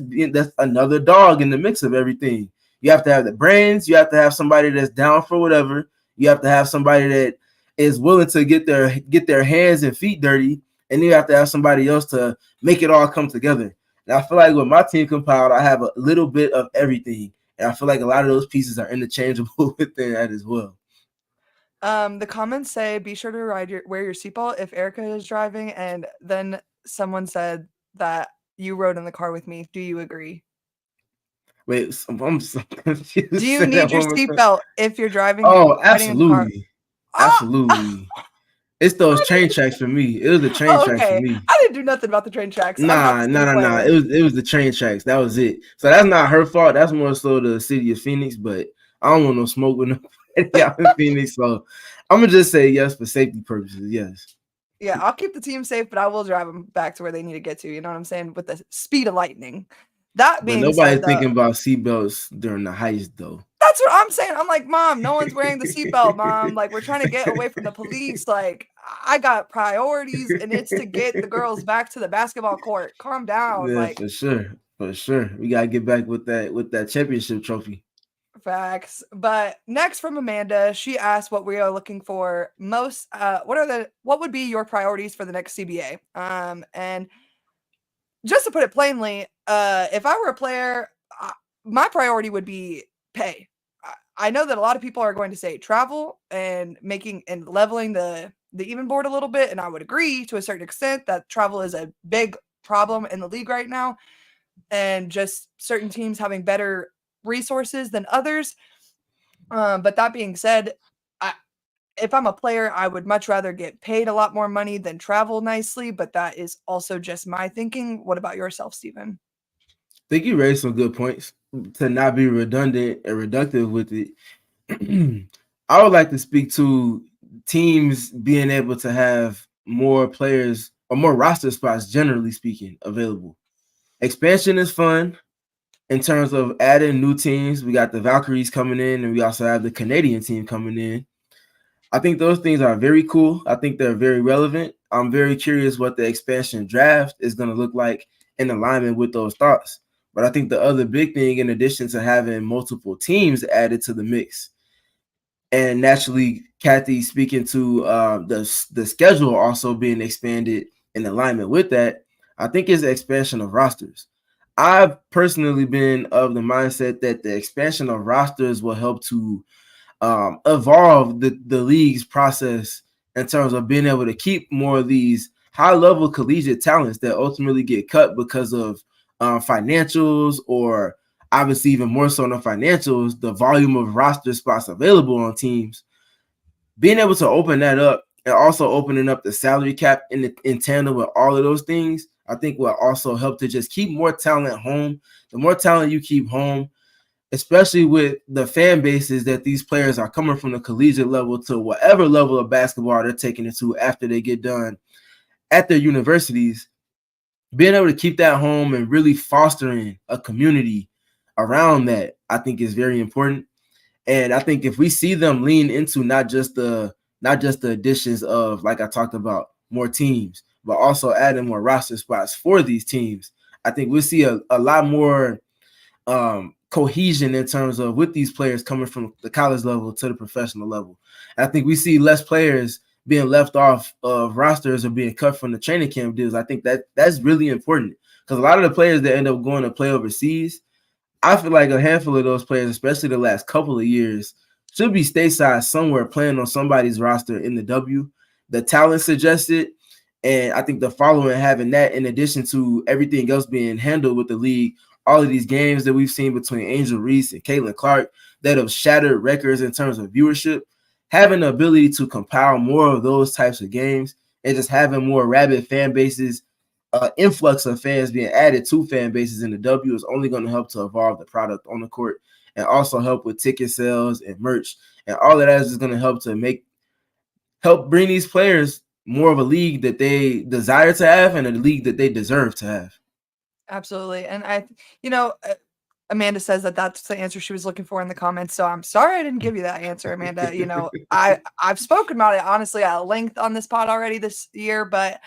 another dog in the mix of everything. You have to have the brains. You have to have somebody that's down for whatever. You have to have somebody that is willing to get their hands and feet dirty. And you have to have somebody else to make it all come together. And I feel like with my team compiled, I have a little bit of everything. And I feel like a lot of those pieces are interchangeable within that as well. The comments say, be sure to wear your seatbelt if Erika is driving. And then someone said that you rode in the car with me. Do you agree? Wait, I'm so confused. Do you Say need that your one more time. seatbelt if you're Oh, riding in the car? absolutely. Absolutely. It's those train tracks for me. It was the train Oh, tracks for okay. me. I didn't do nothing about the train tracks. I'm not Nah, the nah, team nah, nah. player. It was the train tracks. That was it. So that's not her fault. That's more so the city of Phoenix. But I don't want no smoke with nobody out in Phoenix. So I'm gonna just say yes for safety purposes. Yes. Yeah, I'll keep the team safe, but I will drive them back to where they need to get to. You know what I'm saying? With the speed of lightning. That But being nobody's said, thinking though, about seatbelts during the heist, though. that's what I'm saying. I'm like, Mom, no one's wearing the seatbelt, Mom. Like, we're trying to get away from the police. Like, I got priorities, and it's to get the girls back to the basketball court. Calm down. Yeah, Like, for sure. For sure. We gotta get back with that championship trophy. facts. But next from Amanda, she asked what we are looking for most. What would be your priorities for the next CBA? And just to put it plainly, if I were a player, my priority would be pay. I know that a lot of people are going to say travel and making and leveling the even board a little bit, and I would agree to a certain extent that travel is a big problem in the league right now, and just certain teams having better resources than others. But that being said, if I'm a player, I would much rather get paid a lot more money than travel nicely, but that is also just my thinking. What about yourself, Stephen? I think you raised some good points to not be redundant and reductive with it. I would like to speak to teams being able to have more players or more roster spots, generally speaking, available. Expansion is fun in terms of adding new teams. We got the Valkyries coming in, and we also have the Canadian team coming in. I think those things are very cool. I think they're very relevant. I'm very curious what the expansion draft is going to look like in alignment with those thoughts. But I think the other big thing, in addition to having multiple teams added to the mix, and naturally, Kathy speaking to the schedule also being expanded in alignment with that, I think is the expansion of rosters. I've personally been of the mindset that the expansion of rosters will help to evolve the league's process in terms of being able to keep more of these high-level collegiate talents that ultimately get cut because of financials, or obviously even more so than financials, the volume of roster spots available on teams. Being able to open that up and also opening up the salary cap in tandem with all of those things, I think will also help to just keep more talent home. The more talent you keep home, especially with the fan bases that these players are coming from the collegiate level to whatever level of basketball they're taking it to after they get done at their universities, being able to keep that home and really fostering a community around that, I think is very important. And I think if we see them lean into not just the additions of, like I talked about, more teams, but also adding more roster spots for these teams, I think we'll see a lot more cohesion in terms of with these players coming from the college level to the professional level. And I think we see less players being left off of rosters or being cut from the training camp deals. I think that's really important, because a lot of the players that end up going to play overseas, I feel like a handful of those players, especially the last couple of years, should be stateside somewhere playing on somebody's roster in the W. The talent suggests it. And I think the following having that, in addition to everything else being handled with the league, all of these games that we've seen between Angel Reese and Caitlin Clark that have shattered records in terms of viewership, having the ability to compile more of those types of games and just having more rabid fan bases, influx of fans being added to fan bases in the W is only going to help to evolve the product on the court, and also help with ticket sales and merch. And all of that is going to help bring these players more of a league that they desire to have and a league that they deserve to have. Absolutely. And Amanda says that that's the answer she was looking for in the comments. So I'm sorry I didn't give you that answer, Amanda. I've spoken about it honestly at length on this pod already this year, but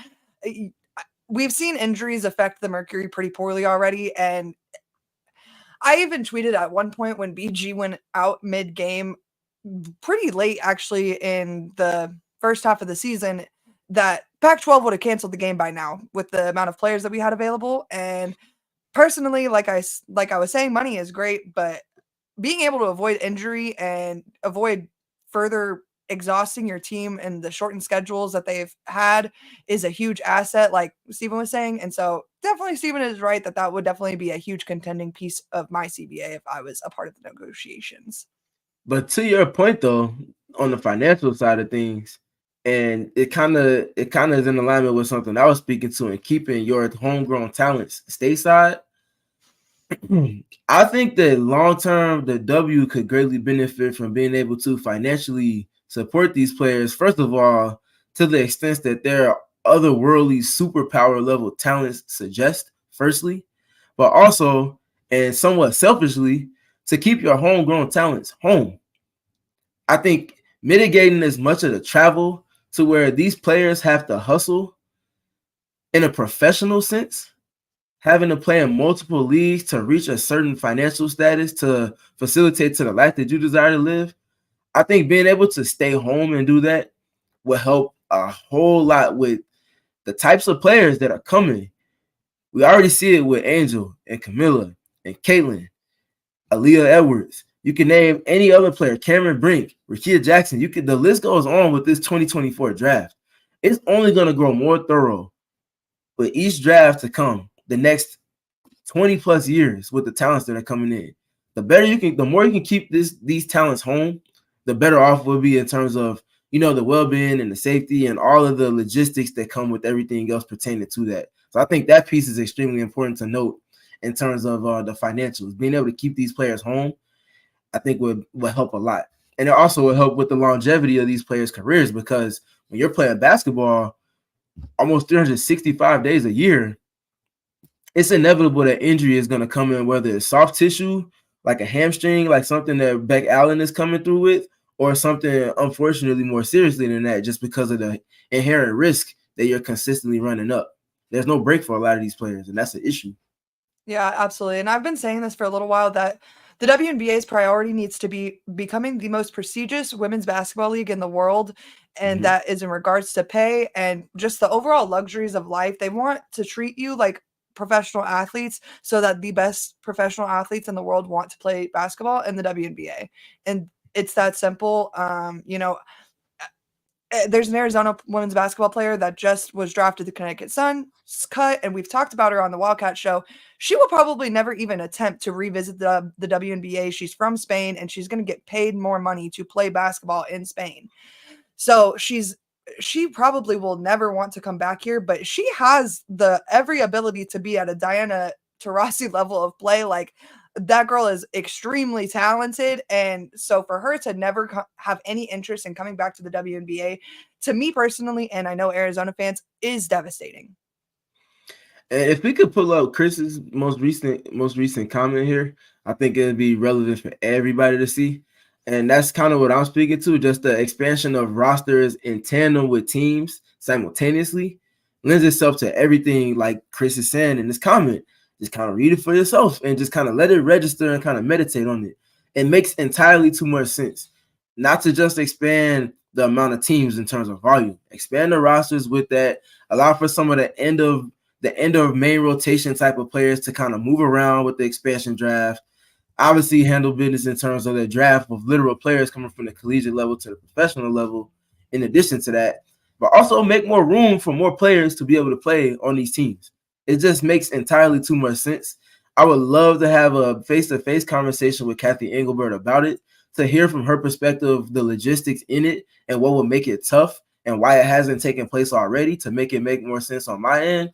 we've seen injuries affect the Mercury pretty poorly already. And I even tweeted at one point when BG went out mid-game, pretty late actually in the first half of the season, that Pac-12 would have canceled the game by now with the amount of players that we had available. And personally, like I was saying, money is great, but being able to avoid injury and avoid further exhausting your team and the shortened schedules that they've had is a huge asset, like Stephen was saying. And so definitely Stephen is right that would definitely be a huge contending piece of my CBA if I was a part of the negotiations. But to your point, though, on the financial side of things, and it kind of is in alignment with something I was speaking to, and keeping your homegrown talents stateside. I think that long term, the W could greatly benefit from being able to financially support these players. First of all, to the extent that their otherworldly superpower level talents suggest, firstly, but also, and somewhat selfishly, to keep your homegrown talents home. I think mitigating as much of the travel to where these players have to hustle in a professional sense, having to play in multiple leagues to reach a certain financial status to facilitate to the life that you desire to live. I think being able to stay home and do that will help a whole lot with the types of players that are coming. We already see it with Angel and Camilla and Caitlin, Aaliyah Edwards. You can name any other player, Cameron Brink, Rakia Jackson. The list goes on with this 2024 draft. It's only going to grow more thorough with each draft to come the next 20 plus years with the talents that are coming in. The more you can keep these talents home, the better off we'll be in terms of the well-being and the safety and all of the logistics that come with everything else pertaining to that. So I think that piece is extremely important to note in terms of the financials. Being able to keep these players home, I think would help a lot. And it also will help with the longevity of these players' careers, because when you're playing basketball almost 365 days a year, it's inevitable that injury is going to come in, whether it's soft tissue, like a hamstring, like something that Bec Allen is coming through with, or something, unfortunately, more seriously than that, just because of the inherent risk that you're consistently running up. There's no break for a lot of these players, and that's an issue. Yeah, absolutely. And I've been saying this for a little while, that the WNBA's priority needs to be becoming the most prestigious women's basketball league in the world. And that is in regards to pay and just the overall luxuries of life. They want to treat you like professional athletes, so that the best professional athletes in the world want to play basketball in the WNBA. And it's that simple. There's an Arizona women's basketball player that just was drafted to Connecticut Sun's cut, and we've talked about her on the Wildcat Show. She will probably never even attempt to revisit the WNBA. She's from Spain, and she's going to get paid more money to play basketball in Spain. So she probably will never want to come back here, but she has the every ability to be at a Diana Taurasi level of play. Like, that girl is extremely talented, and so for her to never have any interest in coming back to the WNBA, to me personally, and I know Arizona fans, is devastating. And if we could pull up Chris's most recent comment here, I think it'd be relevant for everybody to see. And that's kind of what I'm speaking to. Just the expansion of rosters in tandem with teams simultaneously lends itself to everything like Chris is saying in this comment. Just kind of read it for yourself and just kind of let it register and kind of meditate on it. It makes entirely too much sense. Not to just expand the amount of teams in terms of volume. Expand the rosters with that. Allow for some of the end of main rotation type of players to kind of move around with the expansion draft. Obviously, handle business in terms of the draft of literal players coming from the collegiate level to the professional level, in addition to that, but also make more room for more players to be able to play on these teams. It just makes entirely too much sense. I would love to have a face-to-face conversation with Kathy Engelbert about it, to hear from her perspective the logistics in it and what would make it tough and why it hasn't taken place already, to make it make more sense on my end.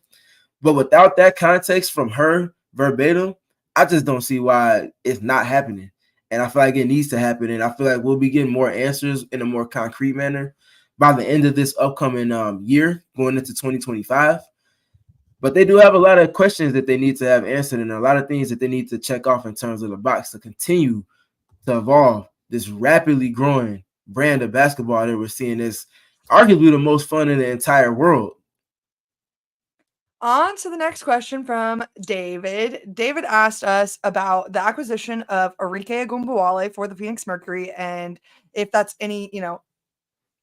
But without that context from her verbatim, I just don't see why it's not happening. And I feel like it needs to happen. And I feel like we'll be getting more answers in a more concrete manner by the end of this upcoming year, going into 2025. But they do have a lot of questions that they need to have answered, and a lot of things that they need to check off in terms of the box to continue to evolve this rapidly growing brand of basketball that we're seeing. Is arguably the most fun in the entire world. On to the next question from David. David asked us about the acquisition of Erika Ogunbowale for the Phoenix Mercury, and if that's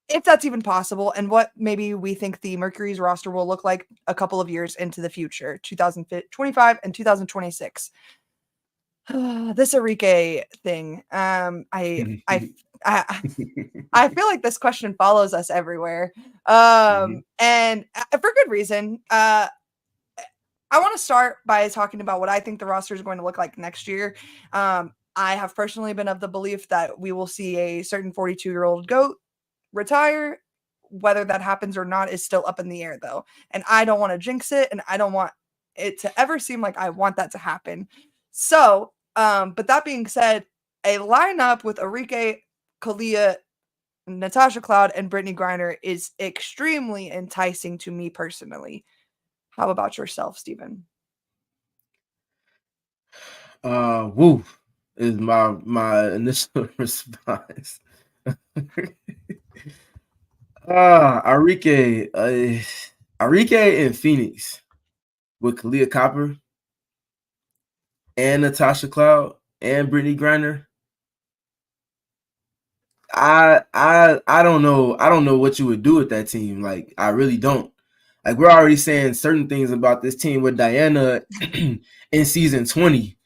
if that's even possible, and what maybe we think the Mercury's roster will look like a couple of years into the future, 2025 and 2026. This Erika thing. I feel like this question follows us everywhere. And for good reason. I want to start by talking about what I think the roster is going to look like next year. I have personally been of the belief that we will see a certain 42-year-old GOAT retire. Whether that happens or not is still up in the air, though. And I don't want to jinx it, and I don't want it to ever seem like I want that to happen. So, but that being said, a lineup with Erika, Kahleah, Natasha Cloud, and Brittney Griner is extremely enticing to me personally. How about yourself, Stephen? Woo is my initial response. Erika in Phoenix with Kahleah Copper and Natasha Cloud and Brittney Griner. I don't know what you would do with that team. Like, I really don't. Like, we're already saying certain things about this team with Diana in season 20.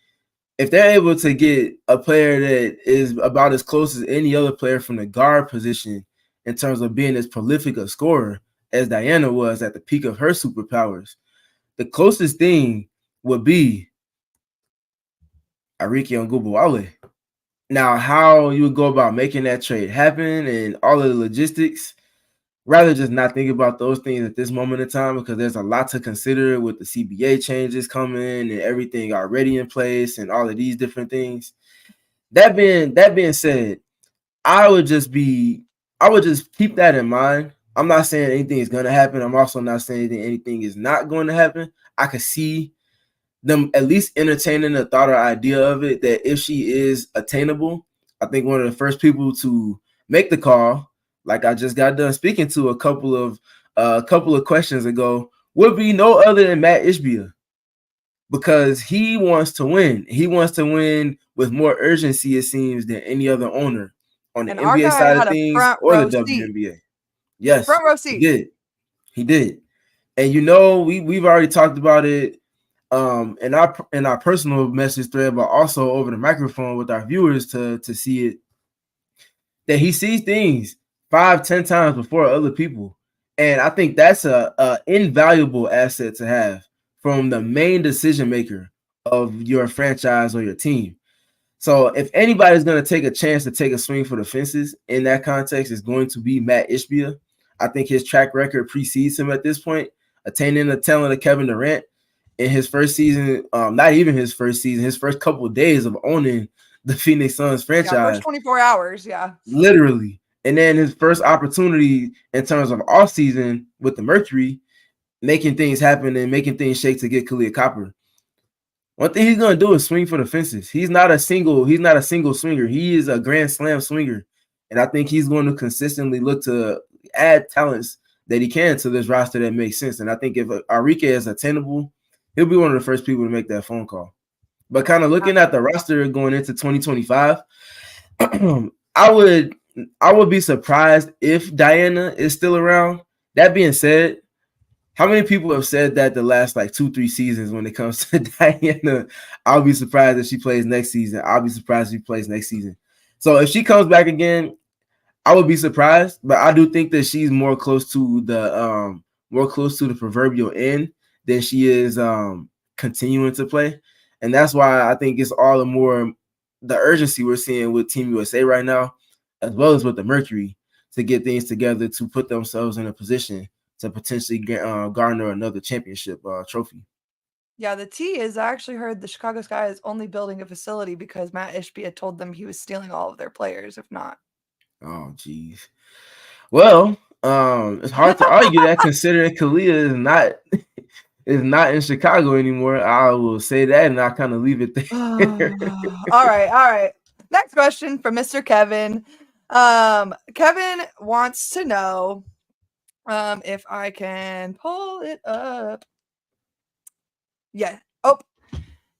If they're able to get a player that is about as close as any other player from the guard position in terms of being as prolific a scorer as Diana was at the peak of her superpowers, the closest thing would be Erika Ogunbowale. Now, how you would go about making that trade happen and all of the logistics, rather just not think about those things at this moment in time, because there's a lot to consider with the CBA changes coming and everything already in place and all of these different things. That being said, I would just keep that in mind. I'm not saying anything is going to happen. I'm also not saying anything is not going to happen. I could see them at least entertaining the thought or idea of it, that if she is attainable, I think one of the first people to make the call, like I just got done speaking to a couple of questions ago, would be no other than Matt Ishbia, because he wants to win. He wants to win with more urgency, it seems, than any other owner on the And our NBA guy side of had a things front or the row seat. WNBA. Yes, Front row he seat. did. He did. And we've already talked about it in our personal message thread, but also over the microphone with our viewers to see it, that he sees things 5-10 times before other people. And I think that's a invaluable asset to have from the main decision maker of your franchise or your team. So if anybody's going to take a chance to take a swing for the fences in that context, is going to be Matt Ishbia. I think his track record precedes him at this point, attaining the talent of Kevin Durant in his first season, not even his first season, his first couple of days of owning the Phoenix Suns franchise. Yeah, first 24 hours, yeah. Literally. And then his first opportunity in terms of off season with the Mercury, making things happen and making things shake to get Kahleah Copper. One thing he's gonna do is swing for the fences. He's not a single swinger. He is a grand slam swinger. And I think he's going to consistently look to add talents that he can to this roster that makes sense. And I think if Erika is attainable, he'll be one of the first people to make that phone call. But kind of looking at the roster going into 2025, I would be surprised if Diana is still around. That being said, how many people have said that the last like 2-3 seasons when it comes to Diana? I'll be surprised if she plays next season. I'll be surprised if she plays next season. So if she comes back again, I would be surprised, but I do think that she's more close to the proverbial end than she is continuing to play. And that's why I think it's all the more the urgency we're seeing with Team USA right now, as well as with the Mercury, to get things together to put themselves in a position to potentially garner another championship trophy. Yeah, the T is I actually heard the Chicago Sky is only building a facility because Matt Ishbia told them he was stealing all of their players, if not. Oh, geez. Well, it's hard to argue that considering Kahleah is not in Chicago anymore. I will say that, and I'll kind of leave it there. All right. Next question from Mr. Kevin. Kevin wants to know if I can pull it up. Yeah. Oh,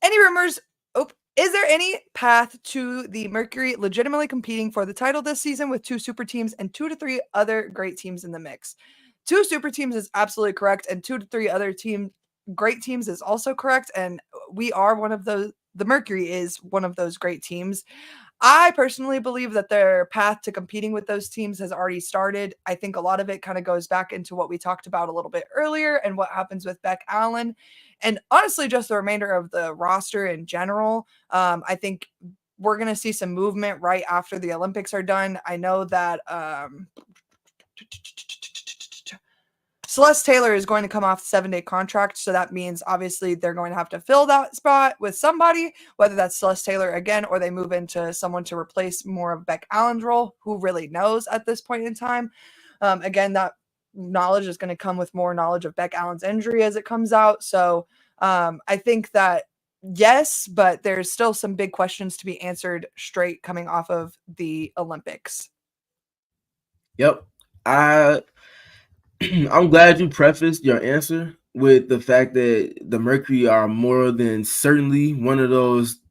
any rumors? Oh, is there any path to the Mercury legitimately competing for the title this season with 2 super teams and 2 to 3 other great teams in the mix? 2 super teams is absolutely correct, and 2 to 3 other great teams is also correct. And we are one of those. The Mercury is one of those great teams. I personally believe that their path to competing with those teams has already started. I think a lot of it kind of goes back into what we talked about a little bit earlier and what happens with Bec Allen. And honestly, just the remainder of the roster in general. I think we're going to see some movement right after the Olympics are done. I know that Celeste Taylor is going to come off the 7-day contract. So that means obviously they're going to have to fill that spot with somebody, whether that's Celeste Taylor again, or they move into someone to replace more of Bec Allen's role, who really knows at this point in time. Again, that knowledge is going to come with more knowledge of Bec Allen's injury as it comes out. So I think that yes, but there's still some big questions to be answered straight coming off of the Olympics. Yep. I'm glad you prefaced your answer with the fact that the Mercury are more than certainly one of those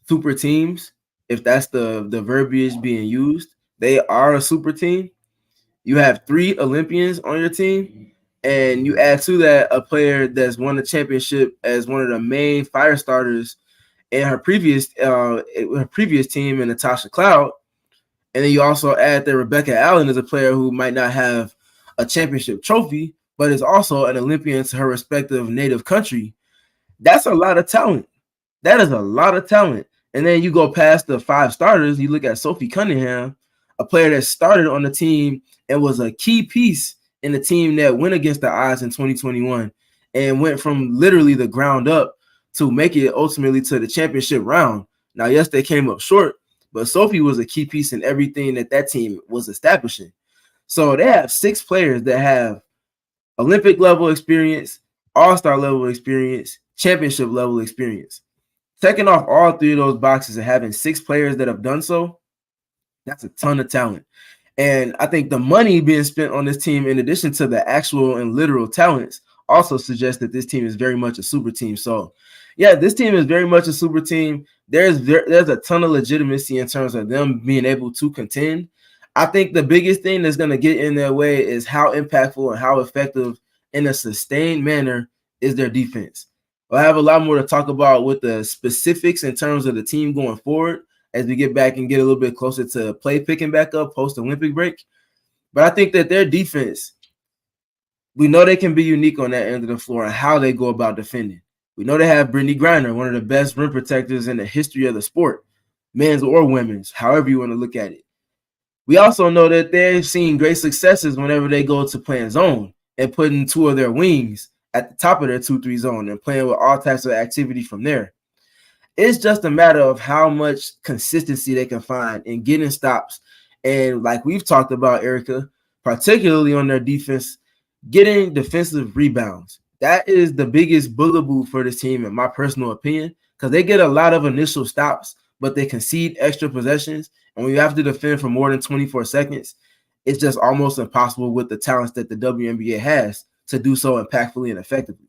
super teams. If that's the verbiage being used, they are a super team. You have 3 Olympians on your team, and you add to that a player that's won the championship as one of the main fire starters in her previous team in Natasha Cloud. And then you also add that Rebecca Allen is a player who might not have a championship trophy, but is also an Olympian to her respective native country. That's a lot of talent. That is a lot of talent. And then you go past the 5 starters, you look at Sophie Cunningham, a player that started on the team and was a key piece in the team that went against the odds in 2021 and went from literally the ground up to make it ultimately to the championship round. Now, yes, they came up short, but Sophie was a key piece in everything that team was establishing. So they have 6 players that have Olympic level experience, all-star level experience, championship level experience. Checking off all 3 of those boxes and having 6 players that have done so, that's a ton of talent. And I think the money being spent on this team, in addition to the actual and literal talents, also suggests that this team is very much a super team. So, yeah, this team is very much a super team. There's a ton of legitimacy in terms of them being able to contend. I think the biggest thing that's going to get in their way is how impactful and how effective in a sustained manner is their defense. We'll have a lot more to talk about with the specifics in terms of the team going forward as we get back and get a little bit closer to play picking back up post-Olympic break. But I think that their defense, we know they can be unique on that end of the floor and how they go about defending. We know they have Brittney Griner, one of the best rim protectors in the history of the sport, men's or women's, however you want to look at it. We also know that they're seeing great successes whenever they go to playing zone and putting 2 of their wings at the top of their 2-3 zone and playing with all types of activity from there. It's just a matter of how much consistency they can find in getting stops. And like we've talked about, Erika, particularly on their defense, getting defensive rebounds. That is the biggest bugaboo for this team, in my personal opinion, because they get a lot of initial stops, but they concede extra possessions. And when you have to defend for more than 24 seconds, it's just almost impossible with the talents that the WNBA has to do so impactfully and effectively.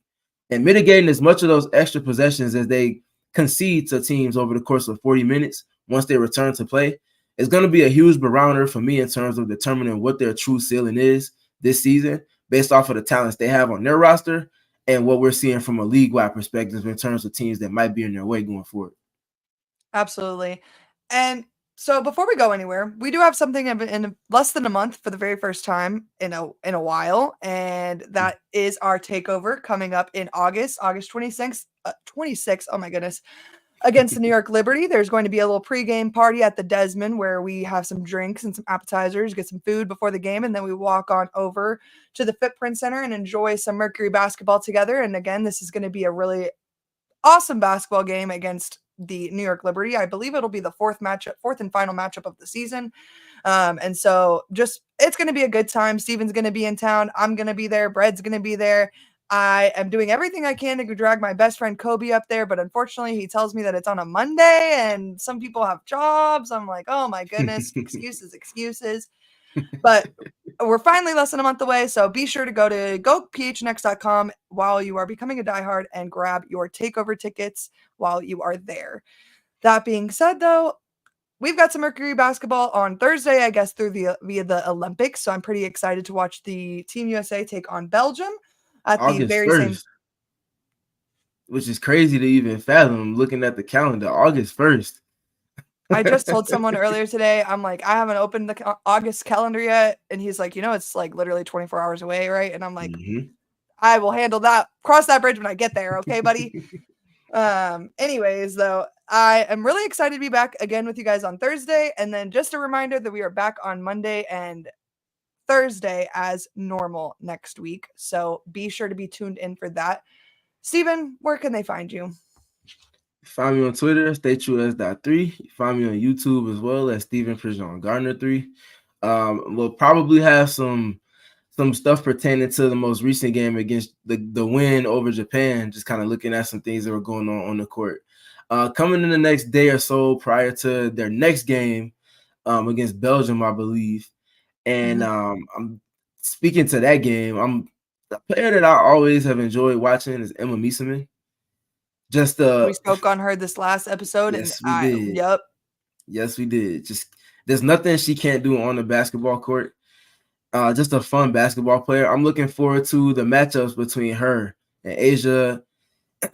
And mitigating as much of those extra possessions as they concede to teams over the course of 40 minutes once they return to play is going to be a huge barometer for me in terms of determining what their true ceiling is this season based off of the talents they have on their roster and what we're seeing from a league-wide perspective in terms of teams that might be in their way going forward. Absolutely. And so before we go anywhere, we do have something in less than a month for the very first time in a while, and that is our takeover coming up in August 26th. 26. Oh my goodness. Against the New York Liberty. There's going to be a little pregame party at the Desmond where we have some drinks and some appetizers, get some food before the game, and then we walk on over to the Footprint Center and enjoy some Mercury basketball together. And again, this is going to be a really awesome basketball game against the New York Liberty. I believe it'll be the fourth and final matchup of the season. And so it's going to be a good time. Steven's going to be in town. I'm going to be there. Brett's going to be there. I am doing everything I can to drag my best friend Kobe up there, but unfortunately he tells me that it's on a Monday and some people have jobs. I'm like, oh my goodness, excuses. But we're finally less than a month away, so be sure to go to gophnx.com while you are becoming a diehard and grab your takeover tickets while you are there. That being said, though, we've got some Mercury basketball on Thursday, I guess, via the Olympics, so I'm pretty excited to watch the Team USA take on Belgium at August the very 1st, same. which is crazy to even fathom looking at the calendar. August 1st. I just told someone earlier today, I'm like, I haven't opened the August calendar yet. And he's like, it's like literally 24 hours away, right? And I'm like, I will handle that, cross that bridge when I get there. Okay, buddy? Anyways, though, I am really excited to be back again with you guys on Thursday. And then just a reminder that we are back on Monday and Thursday as normal next week. So be sure to be tuned in for that. Stephen, where can they find you? Find me on Twitter, StayTrueS.3. Find me on YouTube as well as Stephen Prejean Gardner 3. We'll probably have some stuff pertaining to the most recent game against the win over Japan, just kind of looking at some things that were going on the court. Coming in the next day or so prior to their next game against Belgium, I believe. And I'm speaking to that game. The player that I always have enjoyed watching is Emma Miesemann. We spoke on her this last episode. Yes, we did. Yep. Yes, we did. Just there's nothing she can't do on the basketball court. Just a fun basketball player. I'm looking forward to the matchups between her and Asia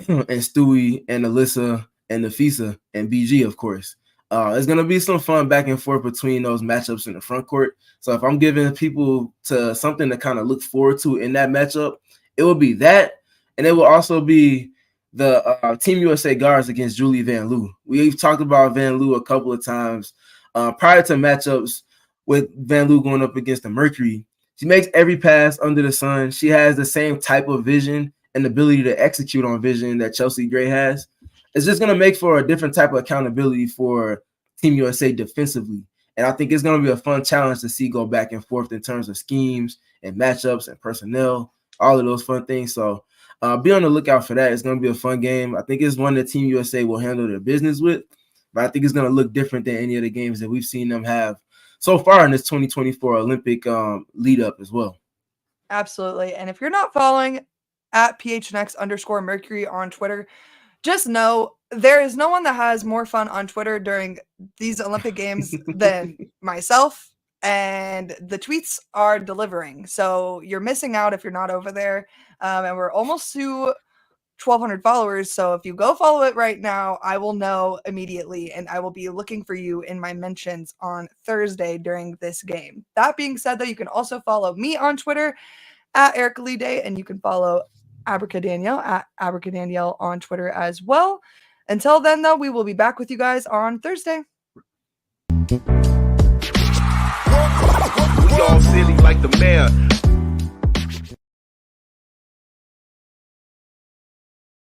and Stewie and Alyssa and Nafisa and BG, of course. It's going to be some fun back and forth between those matchups in the front court. So if I'm giving people to something to kind of look forward to in that matchup, it will be that. And it will also be the Team USA guards against Julie Van Loo. We've talked about Van Loo a couple of times prior to matchups with Van Loo going up against the Mercury. She makes every pass under the sun. She has the same type of vision and ability to execute on vision that Chelsea Gray has. It's just going to make for a different type of accountability for Team USA defensively. And I think it's going to be a fun challenge to see go back and forth in terms of schemes and matchups and personnel, all of those fun things. So be on the lookout for that. It's going to be a fun game. I think it's one that Team USA will handle their business with, but I think it's going to look different than any of the games that we've seen them have so far in this 2024 Olympic lead up as well. Absolutely. And if you're not following at PHNX_Mercury on Twitter, just know there is no one that has more fun on Twitter during these Olympic Games than myself, and the tweets are delivering. So you're missing out if you're not over there. And we're almost to 1,200 followers. So if you go follow it right now, I will know immediately, and I will be looking for you in my mentions on Thursday during this game. That being said, though, you can also follow me on Twitter at Erika Day, and you can follow Danielle at Danielle on Twitter as well. Until then, though, we will be back with you guys on Thursday. We all silly like the mayor.